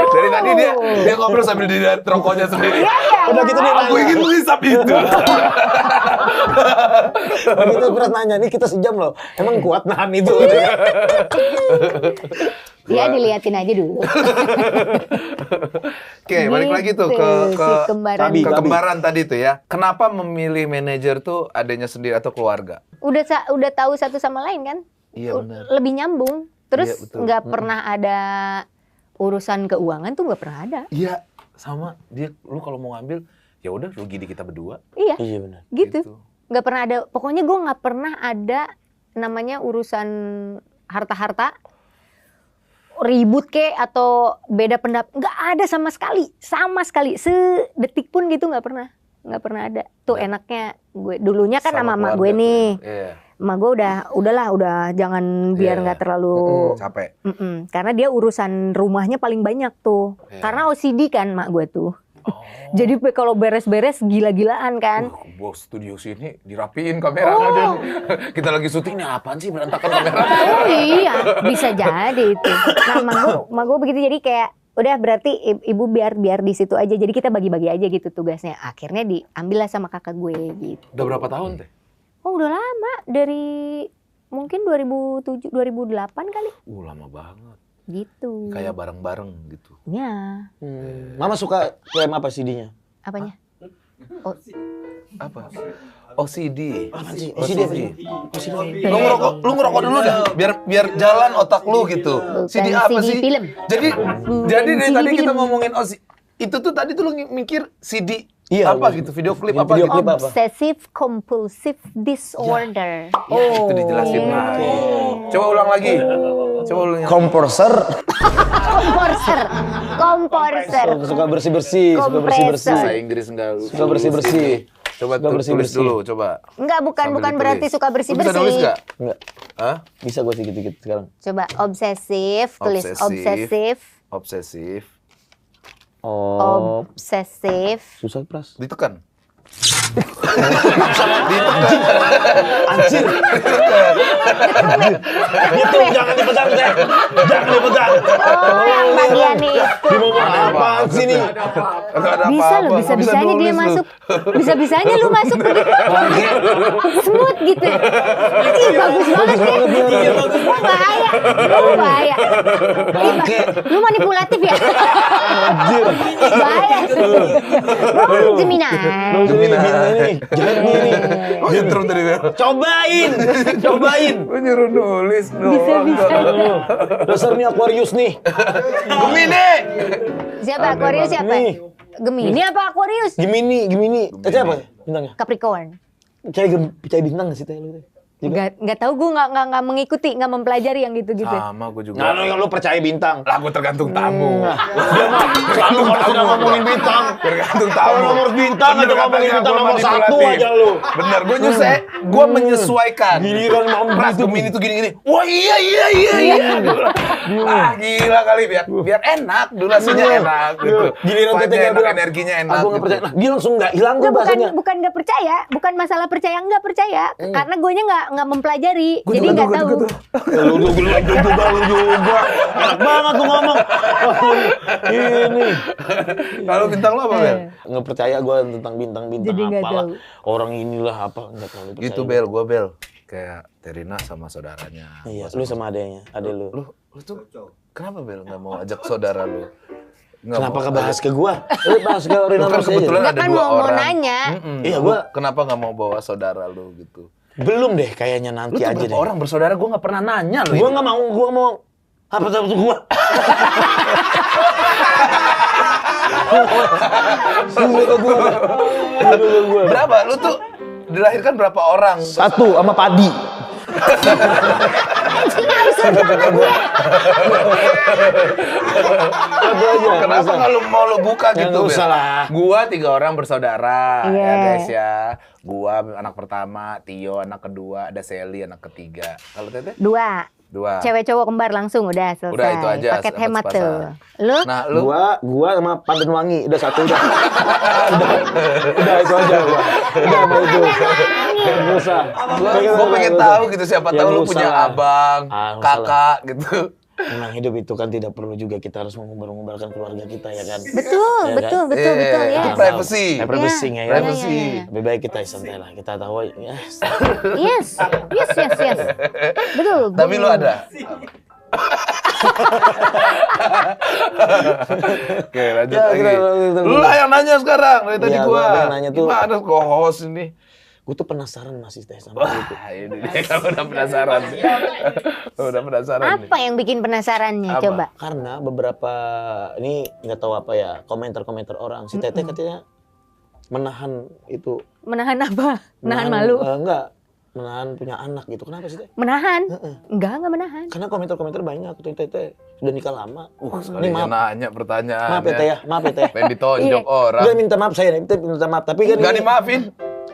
Dari tadi dia ngobrol sambil dilihat rokoknya sendiri. Udah gitu dia Aku ingin menghisap itu. Begitu Pras nanya, nih kita sejam loh. Emang kuat nahan itu? Ya diliatin aja dulu. Oke, balik lagi tuh Gitu, ke si kembaran. ke kembaran tadi tuh ya. Kenapa memilih manajer tuh adanya sendiri atau keluarga? Udah tahu satu sama lain kan? Iya benar. Lebih nyambung. Terus Iya, betul. nggak pernah ada urusan keuangan tuh nggak pernah ada. Iya, sama dia lu kalau mau ngambil ya udah rugi di kita berdua. Iya, Iya benar. gitu. Nggak pernah ada. Pokoknya gue nggak pernah ada namanya urusan harta-harta ribut atau beda pendapat. Nggak ada sama sekali. Sedetik pun gitu nggak pernah ada. Tuh enaknya gue dulunya kan sama emak gue keluarga nih. tuh. Iya. Emak gue udah jangan biar Iya. nggak terlalu Capek. karena dia urusan rumahnya paling banyak tuh. Iya. Karena OCD kan emak gue tuh. Oh. Jadi kalau beres-beres gila-gilaan kan. Bos studio sini dirapiin kameranya dan kita lagi syuting nih apaan sih berantakan kamera. Oh iya, bisa jadi itu. Nah, emak gue begitu, jadi kayak udah berarti ibu biar di situ aja. Jadi kita bagi-bagi aja gitu tugasnya. Akhirnya diambil lah sama kakak gue gitu. Udah berapa tahun teh? Oh, udah lama, dari mungkin 2007 2008 kali Lama banget. gitu. Kayak bareng-bareng gitu. Ya, Mama suka klaim apa CD-nya? apanya? Oh, Apa? OCD. Apaan sih? OCD apa sih? Lu ngerokok dulu dah, biar jalan otak lu gitu. Bukan CD apa CD sih? film. Jadi dari CD tadi kita film. ngomongin OCD. Itu tuh tadi tuh lu mikir CD Iya, apa gua- gitu, video klip Video apa gitu. klip apa? Obsessive compulsive disorder. Itu dijelasin Iya. lagi. Coba ulang lagi. Coba ulang. Komposer. Komporser. Suka bersih-bersih, suka bersih-bersih. Bahasa Inggris enggak lu. Suka bersih-bersih. Coba Suka tulis bersih-bersih. dulu, coba. Enggak, bukan Sambil berarti ditulis. suka Lu bisa nulis bersih-bersih. enggak? Enggak. Hah? Bisa gue dikit-dikit sekarang. Coba obsesif, tulis Obsesif. obsesif, Obsesif. Oh, obsesif. susah pras. Ditekan. Anjir. Gitu, jangan dipegang teh. Jangan dipegang. Oh, yang bagian itu. Ngomong apaan sih nih? Enggak ada Bisa apa-apa. loh, Nggak bisa-bisanya dia nulis lu. masuk. Bisa-bisanya lu masuk begitu. Smooth gitu. Ih, bagus banget ya. Oh, bahaya. Oh, bahaya. Bangke. Lu manipulatif ya? Bahaya. Oh, Gemini. Gemini. Jelek nih. Oh, intro tadi. Cobain. Cobain. Gue nyuruh nulis doang. Bisa-bisa. Dasar nih Aquarius nih. Gemini. Siapa? Aquarius siapa? Nih. Gemini apa Aquarius? Gemini. Apa bintangnya? Capricorn. Percaya bintang nggak sih teh lu? Nggak tahu, gue nggak mengikuti, nggak mempelajari yang gitu-gitu. Sama gue juga. Nah, lu percaya bintang. Lah gue tergantung tamu. Dia mah selalu kalau sudah ngomongin bintang. Tergantung tamu. Kalau nomor bintang aja Bener ngomongin katanya, bintang gua nomor manipulatif. 1 aja lu. Bener, gue menyesuaikan. Giliran ngomong Pras, gitu. Gemini tuh gini-gini. Wah iya. Ah gila kali biar enak, durasinya enak gitu. Giliran Vibe-nya teteh enak, bilang, energinya enak. aku nggak gitu. percaya. Nah, dia langsung nggak hilang tuh Nggak, bahasanya. bukan nggak percaya, bukan masalah percaya nggak percaya, karena guenya nggak mempelajari, jadi nggak tahu. Lu juga. Enak banget tuh ngomong. Ini. Kalau bintang lo apa, Bel? Nggak percaya gue tentang bintang-bintang Jadi nggak apalah. tahu. Orang inilah apa nggak terlalu percaya. Gitu Bel, gue Bel. Kayak Terina sama saudaranya. Iya, lu sama adanya, ade lu. Lu tuh kenapa Bel nggak mau ajak saudara lu? Nggak Kenapa mau kebahas ke gua? Lu bahas ke Rina Lu kan Mars aja. kebetulan Nggak, ada kan dua mau orang. nanya. Iya, Lu gua- kenapa nggak mau bawa saudara lu gitu? Belum deh, kayaknya Lu nanti tuh aja berapa deh. orang bersaudara? Gue nggak pernah nanya lu. Gua nggak mau, gua mau. Apa tuh gua? Sungguh ke gua. Berapa? Lu tuh dilahirkan berapa orang? 1 sama padi. Kenapa nggak lu mau lu buka Ya, gitu? nggak usah Bel? lah. Gua 3 orang bersaudara, Iya. ya guys ya. Gua anak pertama, Tio anak kedua, ada Sally anak ketiga. Kalau Teteh? 2. 2. Cewek cowok kembar langsung udah selesai. Udah, itu aja, Paket dapat hemat sepasang. tuh. Lu? Nah, lu Gua sama Pandan Wangi udah 1 udah. udah itu aja gua. Udah sama itu. Nggak usah. gua pengen tahu gitu siapa Ya, tahu lu nggak punya usah lah. abang, Ah, nggak usah kakak gitu. Memang hidup itu kan tidak perlu juga kita harus mengumbar-ngumbarkan keluarga kita ya kan. Betul, Ya kan? betul, betul, betul ya. Itu privacy. Privacy Iya, ya. Privacy. iya. Lebih baik kita santai lah. Kita tahu ya. Yes. Betul. Tapi lu ada. Oke, lanjut Ya, lagi. kita- Lu lah yang nanya sekarang dari tadi Iya, gua. gua yang nanya tuh. Gimana co-host ini? Gue tuh penasaran masih teh sama itu. Wah, ini dia kalau udah penasaran. Udah penasaran nih. Apa yang bikin penasarannya? Apa? Coba. Karena beberapa ini nggak tahu apa ya komentar-komentar orang si Teteh katanya menahan itu. Menahan apa? Menahan malu? Enggak, menahan punya anak gitu. Kenapa sih Teh? Menahan? Heeh. Enggak menahan. Karena komentar-komentar banyak tuh Teteh sudah nikah lama. Sekali maaf. nanya pertanyaan. Maaf ya Teh ya, maaf ya Teh. Pengen ditonjok orang. Enggak minta maaf saya, minta maaf. Tapi kan Enggak ini, dimaafin.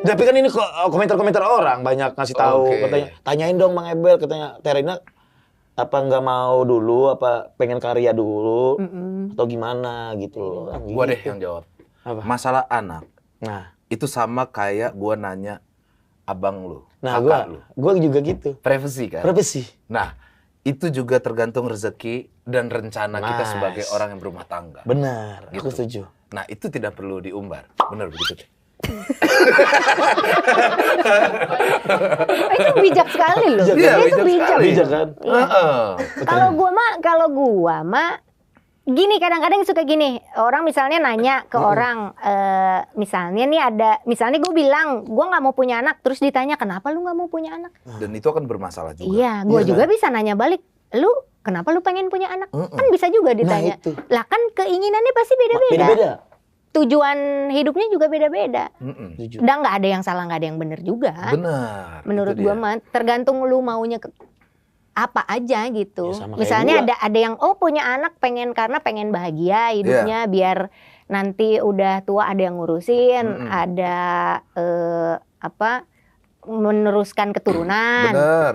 tapi kan ini komentar-komentar orang banyak ngasih tahu Oke. katanya. Tanyain dong Bang Ebel katanya Terina apa nggak mau dulu apa pengen karya dulu atau gimana gitu. Gua deh yang jawab. Apa? Masalah anak Nah, itu sama kayak gua nanya abang lu, nah kakak lu. gua juga gitu. Privacy kan? Berapa sih? Nah, itu juga tergantung rezeki dan rencana kita Nice. sebagai orang yang berumah tangga. Benar, aku Gitu. setuju. Nah, itu tidak perlu diumbar. Benar begitu, Teh? Itu bijak sekali loh. Bijak, Iya, Itu bijak bijak. sekali. Bijak kan? Heeh. Kalau gua mah gini, kadang-kadang suka gini, orang misalnya nanya ke orang, misalnya nih misalnya gue bilang gue nggak mau punya anak, terus ditanya kenapa lu nggak mau punya anak? Dan itu akan bermasalah juga. Iya, gue Iya juga kan? bisa nanya balik, lu kenapa lu pengen punya anak? Kan bisa juga ditanya. itu. Lah kan keinginannya pasti beda-beda. Beda-beda. Tujuan hidupnya juga beda-beda. Mm-mm. Setuju. Dan nggak ada yang salah, nggak ada yang benar juga. Benar. Menurut itu gua dia. mah tergantung lu maunya apa aja gitu. Ya, sama kayak Misalnya gua. ada yang punya anak karena pengen bahagia hidupnya biar nanti udah tua ada yang ngurusin, ada meneruskan keturunan. Benar.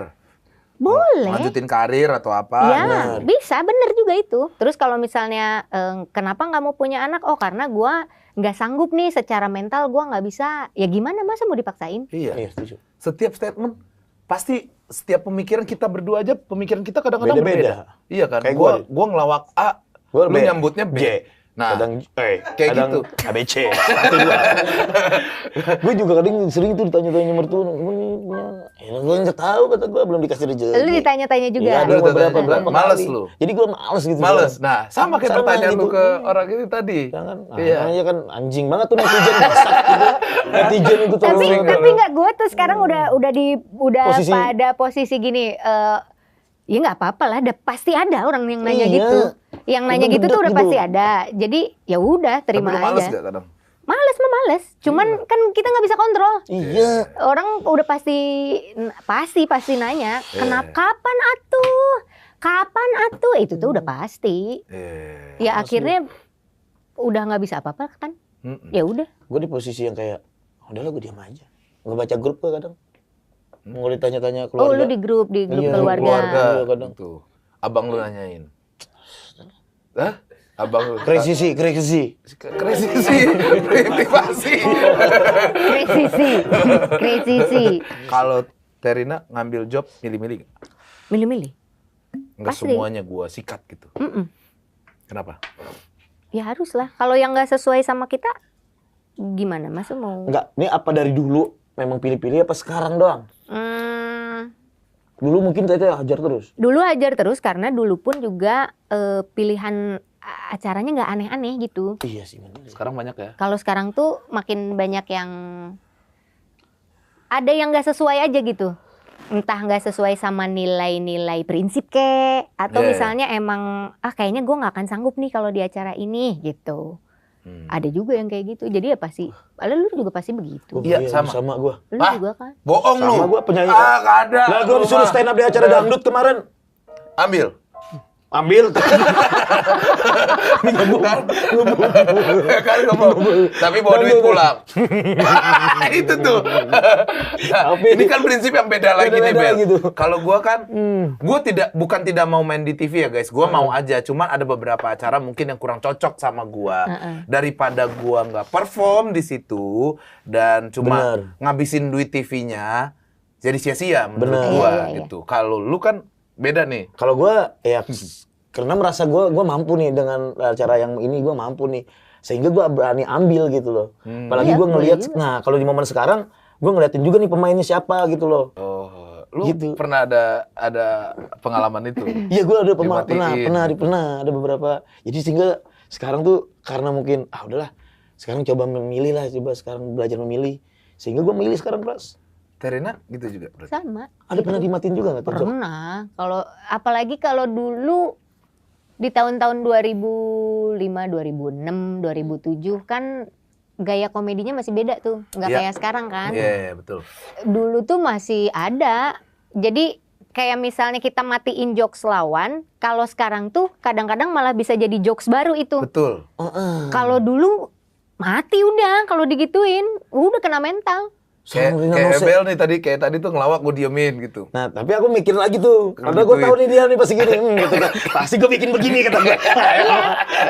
Boleh. Lanjutin karir atau apa? Ya, benar. bisa, bener juga itu. Terus kalau misalnya kenapa nggak mau punya anak? Oh, karena gua nggak sanggup nih secara mental, gua nggak bisa. Ya gimana, masa mau dipaksain? Iya. Iya, setuju. Setiap statement pasti setiap pemikiran kita berdua aja pemikiran kita kadang-kadang Beda-beda. berbeda. Iya kan? Kayak Gua ngelawak A, Gua lu B. nyambutnya B. J. Nah, Kadang kayak kadang gitu. ABC. Gue juga kadang sering tuh ditanya-tanya mertua, gue nih punya anak. Ya, gue nggak tahu kata gue belum dikasih rezeki. Lu ditanya-tanya juga. Iya, ada Lu beberapa ditanya-tanya. berapa Males kali. lu. Jadi gue males gitu. males. sekarang. Nah, sama kayak Sama pertanyaan gitu. lu ke orang ini tadi. Jangan, Iya. namanya kan anjing banget tuh netizen bangsat gitu. Netizen itu Tapi terlalu nggak, gue tuh sekarang udah Posisi- pada posisi gini. Ya nggak apa-apa lah, pasti ada orang yang nanya Iya. gitu. Yang nanya Udah gitu tuh udah gedek pasti gitu. ada. Jadi ya udah Tapi terima lu males aja. gak kadang? Males mah males. Cuman kan kita nggak bisa kontrol. Iya. Orang udah pasti nanya, kenapa kapan atuh itu tuh udah pasti. Ya akhirnya udah nggak bisa apa-apa kan? Mm-mm. Ya udah. Gue di posisi yang kayak, udahlah gue diam aja. Nggak baca grup gue kadang. Mau ditanya-tanya Oh, keluarga. lu di grup Iya, keluarga. Iya, kadang. Tuh. Abang lu nanyain. Hah? Abang lu. Kresisi. Presisi. Privasi. Kresisi. Kalau Terina ngambil job milih-milih nggak? Milih-milih. Nggak Pasti. semuanya gua sikat gitu. Mm-mm. Kenapa? Ya harus lah. Kalau yang nggak sesuai sama kita, gimana? Masa mau? Enggak, ini apa dari dulu memang pilih-pilih apa sekarang doang? Dulu mungkin Teteh hajar terus. Dulu hajar terus karena dulu pun juga pilihan acaranya nggak aneh-aneh gitu. Iya sih benar. Sekarang banyak ya. Kalau sekarang tuh makin banyak yang ada yang nggak sesuai aja gitu. Entah nggak sesuai sama nilai-nilai prinsip kek, atau Yeah. misalnya emang kayaknya gue nggak akan sanggup nih kalau di acara ini gitu. Ada juga yang kayak gitu. Jadi ya pasti, lu juga pasti begitu. Iya, sama. gue. Lu Ah, juga kan. Bohong lu. Sama gua penyanyi. Nggak ada. Lah gue Lu disuruh mah. stand up di acara dangdut kemarin. Ambil. Ambil. Kan ngomong. Tapi bawa duit pulang. Itu tuh. Ini kan prinsip yang beda lagi nih, Beda-beda Bel. gitu. Kalau gua kan, gua bukan tidak mau main di TV ya, guys. Gua mau aja. Cuman ada beberapa acara mungkin yang kurang cocok sama gua. Daripada gua nggak perform di situ dan cuma Bener. ngabisin duit TV-nya, jadi sia-sia menurut Bener. gua Iya, iya. gitu. Kalau lu kan beda nih. Kalau gue ya karena merasa gue mampu nih dengan cara yang ini gue mampu nih sehingga gue berani ambil gitu loh. Apalagi Iya, gue ngelihat boleh juga. nah kalau di momen sekarang gue ngeliatin juga nih pemainnya siapa gitu loh. Oh, Lu Gitu. pernah ada pengalaman itu? Iya, gue ada Dimatiin. pernah ada beberapa. Jadi sehingga sekarang tuh karena mungkin udahlah, sekarang coba memilih lah, coba sekarang belajar memilih. Sehingga gue milih sekarang Pras. Terina gitu juga berarti? Sama. Ada pernah dimatiin juga nggak tuh? Jok? Pernah. Kalau apalagi kalau dulu di tahun-tahun 2005, 2006, 2007 kan gaya komedinya masih beda tuh. Nggak Iya. kayak sekarang kan. Iya, betul. Dulu tuh masih ada. Jadi kayak misalnya kita matiin jokes lawan, kalau sekarang tuh kadang-kadang malah bisa jadi jokes baru itu. Betul. Kalau dulu mati udah kalau digituin, udah kena mental. Kayak Ebel nih kayak tadi tuh ngelawak gue diemin gitu. Nah, tapi aku mikir lagi tuh, karena gue tahu nih dia nih pasti gini, gitu kan. Pasti gue bikin begini kata gue.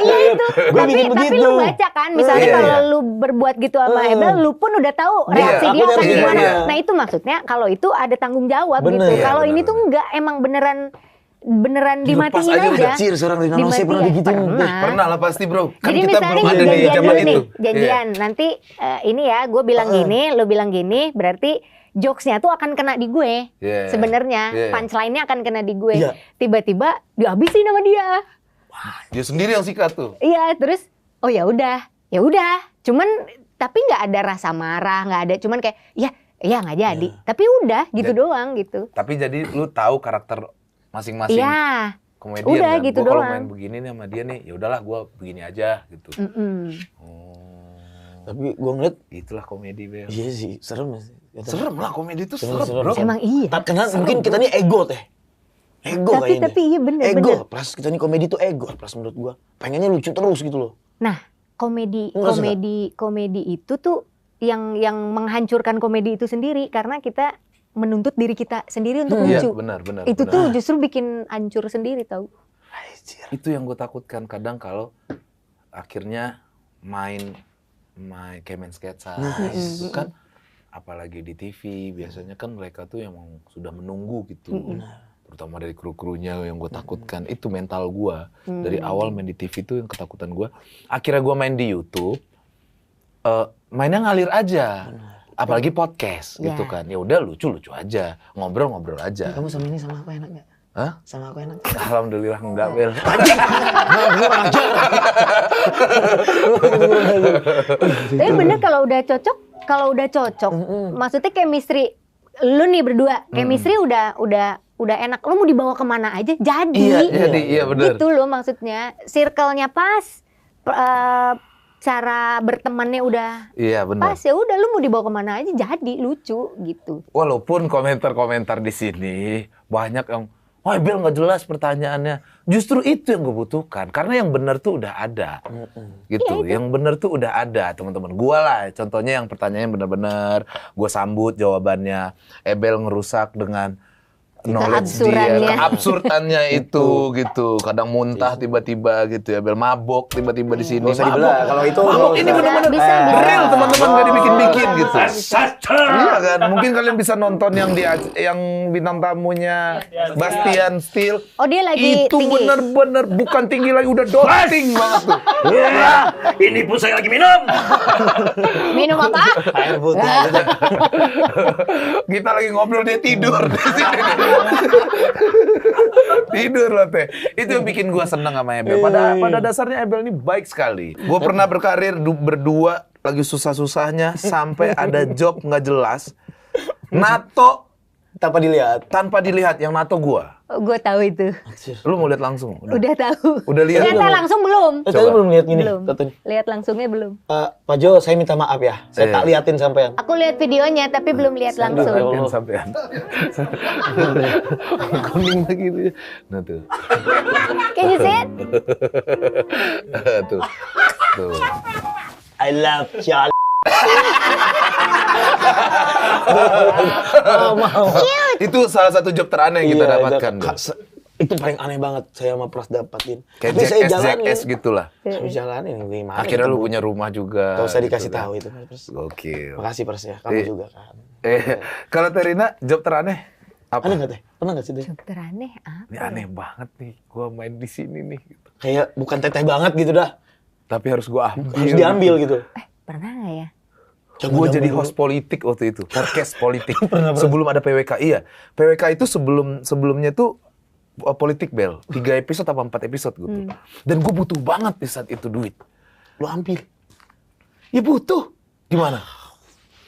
Iya itu. Gue bikin Tapi begitu. lu baca kan, misalnya Iya, kalau iya. lu berbuat gitu sama Ebel, lu pun udah tahu reaksi Iya, dia aku akan nyari gimana. gimana. Nah itu maksudnya kalau itu ada tanggung jawab Bener. gitu. Iya, Kalau ini bener, tuh enggak, emang beneran Dilepas dimatiin aja aja. udah. Cir, seorang Rina Nose Dimatiin. pernah digituin. Pernah lah pasti bro. Kan Jadi kita misalnya belum ada di janjian zaman dulu itu. nih, janjian. Nanti ini ya, gue bilang gini, lu bilang gini, berarti jokesnya tuh akan kena di gue. Iya. Sebenarnya Iya. punchline-nya akan kena di gue. Iya. Tiba-tiba dihabisin sama dia. Dia sendiri yang sikat tuh. Iya, terus oh ya udah. Cuman tapi nggak ada rasa marah, nggak ada. Cuman kayak ya nggak jadi. Tapi udah gitu doang gitu. Tapi jadi lu tahu karakter masing-masing Iya. komedian Udah kan? gitu Gua kalau doang. main begini nih sama dia nih, ya udahlah gua begini aja gitu. Mm-mm. Oh. Tapi gue ngeliat, Itulah komedi, Bel. iya sih, serem sih. Serem lah komedi itu Serem, serem, serem. bro. Emang iya. Karena mungkin kita nih ego teh. Ego kayaknya. Tapi iya bener. Ego, Pras, kita nih komedi tuh ego, Pras menurut gua. Pengennya lucu terus gitu loh. Nah, komedi Enggak itu tuh yang menghancurkan komedi itu sendiri karena kita menuntut diri kita sendiri untuk Iya, lucu. benar. Itu tuh justru bikin hancur sendiri tau. Itu yang gue takutkan kadang kalau akhirnya main kayak main sketsa itu kan, apalagi di TV biasanya kan mereka tuh emang sudah menunggu gitu, terutama dari kru-krunya. Yang gue takutkan itu mental gue dari awal main di TV itu, yang ketakutan gue akhirnya gue main di YouTube mainnya ngalir aja, apalagi podcast gitu kan, ya udah lucu aja, ngobrol aja. Kamu sama ini sama aku enak gak? Hah? Sama aku enak. Alhamdulillah enggak, Bel. Tapi bener kalau udah cocok, maksudnya chemistry lu nih berdua, chemistry udah enak. Lu mau dibawa kemana aja jadi. Iya benar. Gitu loh maksudnya. Circle-nya pas, cara bertemannya udah Iya benar. pas, ya udah lu mau dibawa kemana aja jadi lucu gitu. Walaupun komentar-komentar di sini banyak yang, wah Bel nggak jelas pertanyaannya. Justru itu yang gue butuhkan, karena yang benar tuh udah ada, gitu. Yang benar tuh udah ada, teman-teman. Gua lah, contohnya yang pertanyaannya benar-benar, gue sambut jawabannya. Ebel ngerusak dengan knowledge dia, keabsurdannya itu, gitu. Kadang muntah tiba-tiba gitu ya, Bel mabok tiba-tiba di sini. Nggak usah dibelah, kalau itu mabok ini benar-benar bisa. real, teman-teman, nggak dibikin-bikin gitu. Iya kan, mungkin kalian bisa nonton yang bintang tamunya Bastian Steel. Oh dia lagi Itu tinggi. bener-bener bukan tinggi lagi, udah dotting banget tuh. Ya, ini pun saya lagi minum. Minum apa? air putih. Kita lagi ngobrol, dia tidur di sini. Tidur loh teh. Itu yang bikin gua seneng sama Ebel. Pada dasarnya Ebel ini baik sekali. Gua pernah berkarir berdua lagi susah-susahnya sampai ada job nggak jelas. NATO tanpa dilihat yang NATO gua. Gue tahu itu. Lu mau lihat langsung? Udah tahu. Udah lihat? Ternyata langsung belum. Tadi belum lihat gini. Belum. Katanya. Lihat langsungnya belum. Pak Jo, saya minta maaf ya. Saya tak liatin sampean. Aku lihat videonya tapi belum lihat langsung. Sampean. Kuning lagi tuh. Nah tuh. Can you see it? Tuh. Tuh. I love Charlie. Itu salah satu job teraneh yang kita Iya, dapatkan. Bel. Itu paling aneh banget saya sama Pras dapatin. Kayak Tapi saya Jackass gitulah. Saya jalanin gimana? Akhirnya lu punya rumah juga. Gak usah dikasih gitu kan. tahu itu, Pras. Gokil. Makasih Pras ya, kamu juga kan. Kalau Terina, job teraneh apa? Aneh nggak teh? Pernah nggak sih teh? Dokter aneh apa? Ini aneh banget nih, gua main di sini nih. Gitu. Kayak bukan teteh banget gitu dah. Tapi harus gua ambil. Harus diambil gitu. Pernah nggak ya? Gue jadi host politik waktu itu, podcast politik. Sebelum ada PWK, iya. PWK itu sebelumnya tuh politik Bel. 3 episode apa 4 episode gitu. Dan gue butuh banget di saat itu duit. Lu ambil. Ya butuh. Gimana?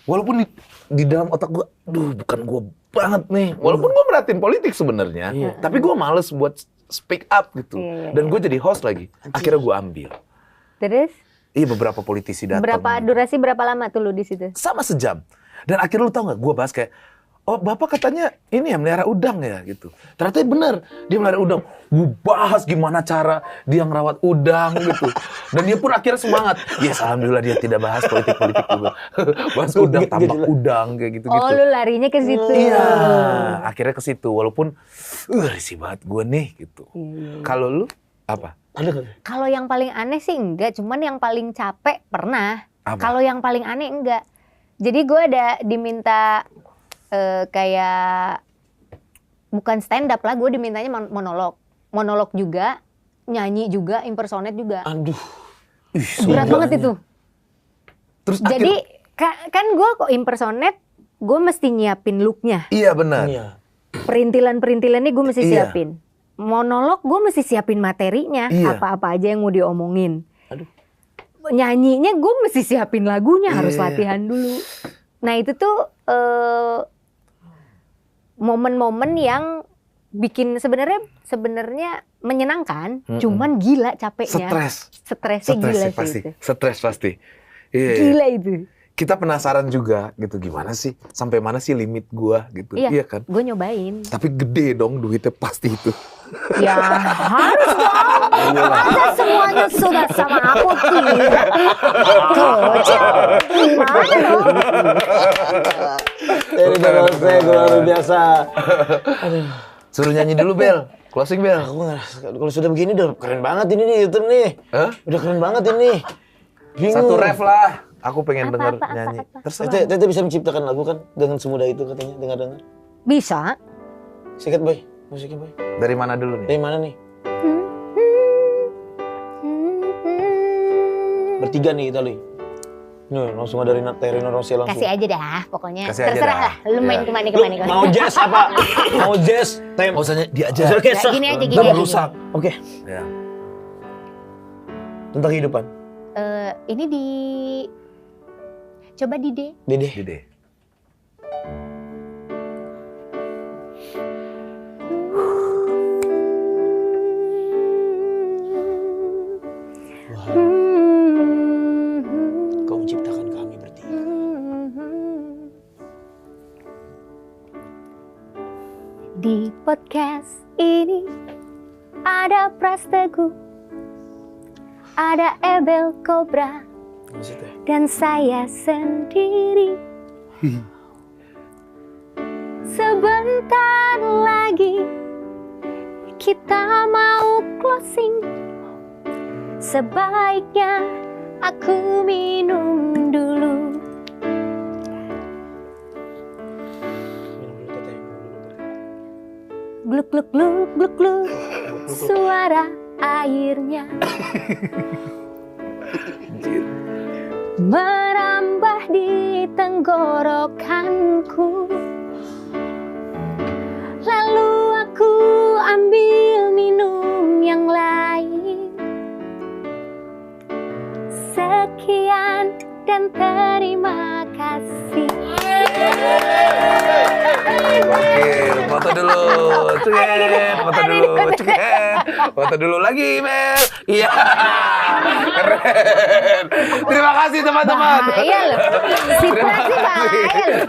Walaupun di dalam otak gue, bukan gue banget nih. Walaupun gue merhatiin politik sebenarnya, tapi gue males buat speak up gitu. Dan gue jadi host lagi. Akhirnya gue ambil. Terus? Iya, beberapa politisi datang. Durasi berapa lama tuh lu di situ? Sama sejam. Dan akhirnya lu tau gak, gue bahas kayak, oh bapak katanya ini ya melihara udang ya gitu. Ternyata bener, dia melihara udang. Gue bahas gimana cara dia ngerawat udang gitu. Dan dia pun akhirnya semangat. Yes, alhamdulillah dia tidak bahas politik-politik juga. Bahas udang, tambak udang kayak gitu-gitu. Oh, lu larinya ke situ. Iya, akhirnya ke situ. Walaupun risih banget gue nih gitu. Kalau lu apa? Ada kan? Kalau yang paling aneh sih enggak, cuman yang paling capek pernah. Kalau yang paling aneh enggak. Jadi gue ada diminta kayak bukan stand up lah, gue dimintanya monolog juga, nyanyi juga, impersonate juga. Aduh. Berat banget itu. Terus jadi kan gue kok impersonate, gue mesti nyiapin looknya. Iya benar. Iya. Perintilan-perintilannya gue mesti siapin. Monolog gue mesti siapin materinya, apa-apa aja yang mau diomongin. Aduh. Nyanyinya gue mesti siapin lagunya, harus latihan dulu. Nah itu tuh momen-momen yang bikin sebenarnya menyenangkan, cuman gila capeknya. Stresnya gila pasti. sih itu. Stres pasti. Iya. Gila itu. Kita penasaran juga gitu, gimana sih, sampai mana sih limit gua gitu. Iya kan? Gue nyobain. Tapi gede dong duitnya pasti itu. Ya harus dong. Masa semuanya sudah sama aku tidak. Kecil. Gimana dong? Dari dalam saya luar biasa. Suruh nyanyi dulu Bel. Closing Bel. Aku ngerasa kalau sudah begini udah keren banget ini nih YouTube nih. Hah? Udah keren banget ini. Bingung. Satu ref lah. Aku pengen denger nyanyi. Terserah. Tete bisa menciptakan lagu kan dengan semudah itu katanya, dengar-dengar. Bisa. Sikat boy, musiknya boy. Dari mana dulu nih? Dari mana nih? Bertiga nih kita Li. Nih langsung ada Rina Rossi langsung. Kasih aja dah pokoknya. Kasih aja terserah dah. lah. Lu main kemana. Mau jazz apa? Mau jazz? Mau usahanya dia aja. Gini aja. Rusak. Oke. Ya. Tentang kehidupan. Ini coba di D. Dede. Kau menciptakan kami bertiga. Di podcast ini ada Pras Teguh, ada Ebel Cobra, dan saya sendiri. Sebentar lagi kita mau closing. Sebaiknya aku minum dulu. Gluk gluk gluk gluk gluk, suara airnya merambah di tenggorokanku. Lalu aku ambil minum yang lain. Sekian dan terima kasih. Oke, foto dulu. Foto dulu lagi, Mel. Iya. Keren. Terima kasih teman-teman. Bahaya loh. Si Pras sih bahaya loh.